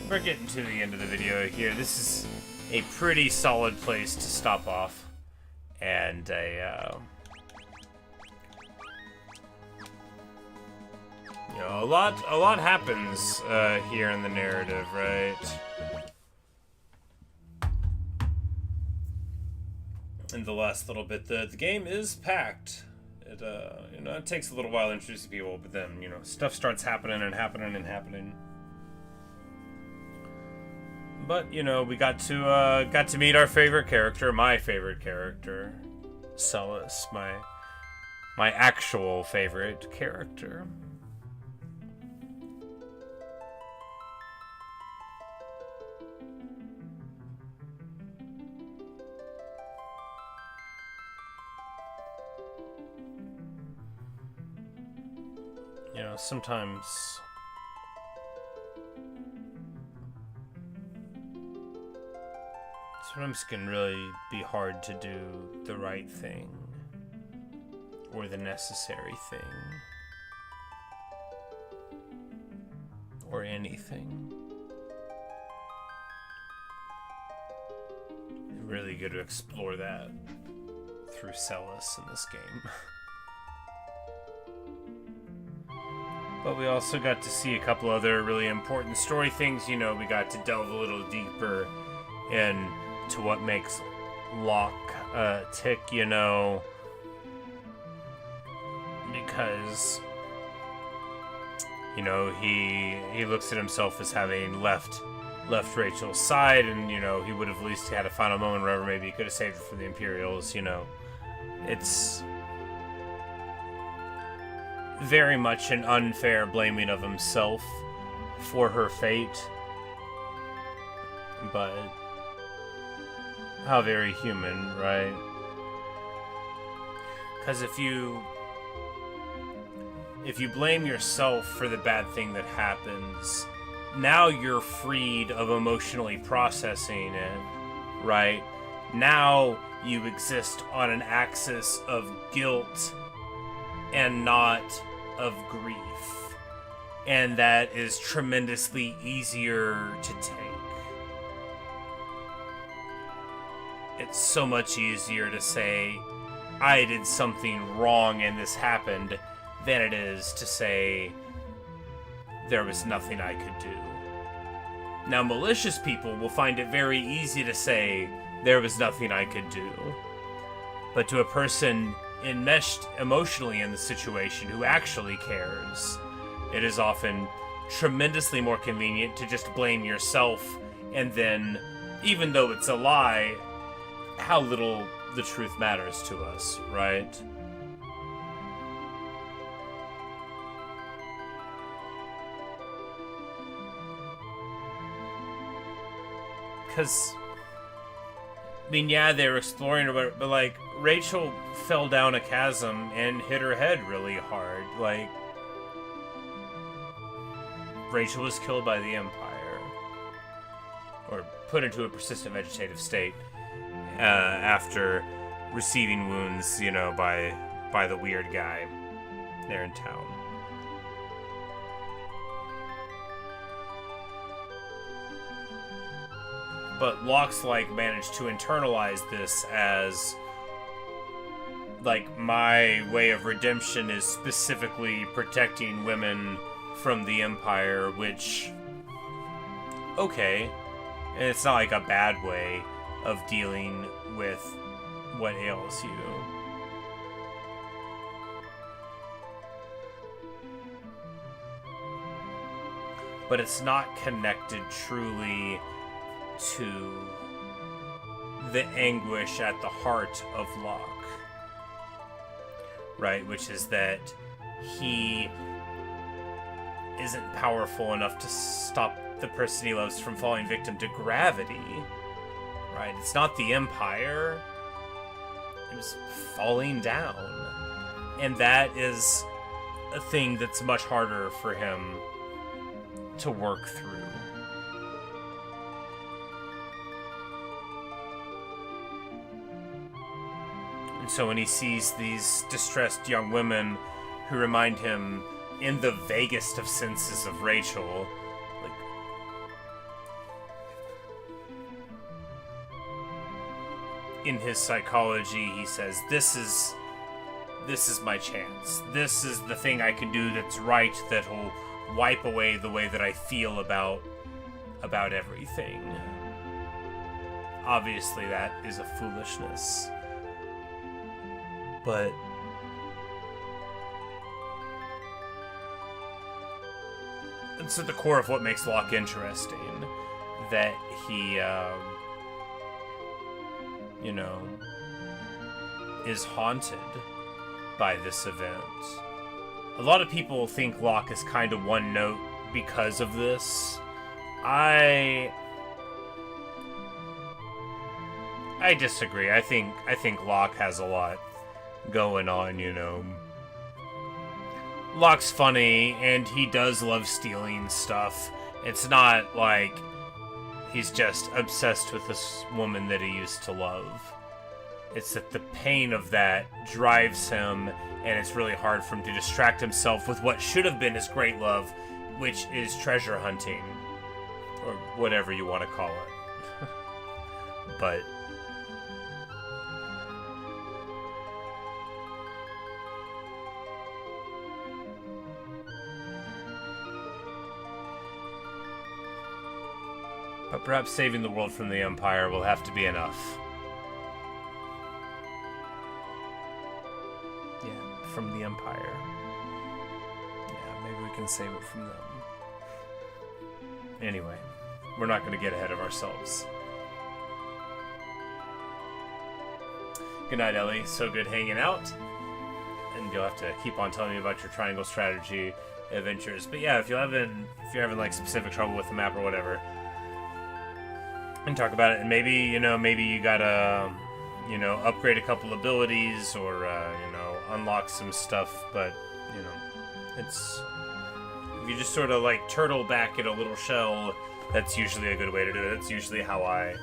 we're getting to the end of the video here. This is a pretty solid place to stop off. And you know, a lot happens here in the narrative, right? In the last little bit, the game is packed. It you know, it takes a little while introducing people, but then you know stuff starts happening and happening and happening. But you know, we got to meet our favorite character, my favorite character, Celis, my actual favorite character. You know, sometimes it can really be hard to do the right thing or the necessary thing or anything. Really good to explore that through Celis in this game. But we also got to see a couple other really important story things. You know, we got to delve a little deeper into what makes Locke tick, you know, because, you know, he looks at himself as having left Rachel's side, and, you know, he would have at least had a final moment wherever maybe he could have saved her for the Imperials, you know. It's very much an unfair blaming of himself for her fate, but how very human, right? Because if you blame yourself for the bad thing that happens, now you're freed of emotionally processing it, right? Now you exist on an axis of guilt and not of grief. and that is tremendously easier to take. It's so much easier to say, I did something wrong and this happened, than it is to say, there was nothing I could do. Now, malicious people will find it very easy to say, there was nothing I could do. But to a person enmeshed emotionally in the situation who actually cares, it is often tremendously more convenient to just blame yourself, and then, even though it's a lie, how little the truth matters to us, right? Because, I mean, yeah, they were exploring, but like, Rachel fell down a chasm and hit her head really hard. Like, Rachel was killed by the Empire, or put into a persistent vegetative state after receiving wounds, you know, by the weird guy there in town. But Locke's, like, managed to internalize this as, like, my way of redemption is specifically protecting women from the Empire, which, okay, and it's not like a bad way of dealing with what ails you. But it's not connected truly to the anguish at the heart of Locke, right? Which is that he isn't powerful enough to stop the person he loves from falling victim to gravity, right? It's not the Empire. It was falling down. And that is a thing that's much harder for him to work through. And so when he sees these distressed young women who remind him, in the vaguest of senses, of Rachel, like, in his psychology, he says, this is my chance. This is the thing I can do that's right, that'll wipe away the way that I feel about everything. Obviously, that is a foolishness. But it's at the core of what makes Locke interesting, that he, you know, is haunted by this event. A lot of people think Locke is kind of one note because of this. I disagree. I think Locke has a lot going on, you know. Locke's funny, and he does love stealing stuff. It's not like he's just obsessed with this woman that he used to love. It's that the pain of that drives him, and it's really hard for him to distract himself with what should have been his great love, which is treasure hunting, or whatever you want to call it. But perhaps saving the world from the Empire will have to be enough. Yeah, from the Empire. Yeah, maybe we can save it from them. Anyway, we're not going to get ahead of ourselves. Good night, Ellie. So good hanging out. And you'll have to keep on telling me about your triangle strategy adventures. But yeah, if you're having like specific trouble with the map or whatever, and talk about it, and maybe you gotta, upgrade a couple abilities, or, unlock some stuff, but, it's, if you just sort of, like, turtle back in a little shell, that's usually a good way to do it. That's usually how I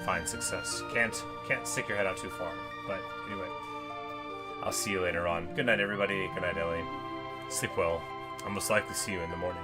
find success. Can't stick your head out too far, but anyway, I'll see you later on. Good night, everybody. Good night, Ellie. Sleep well. I'll most likely see you in the morning.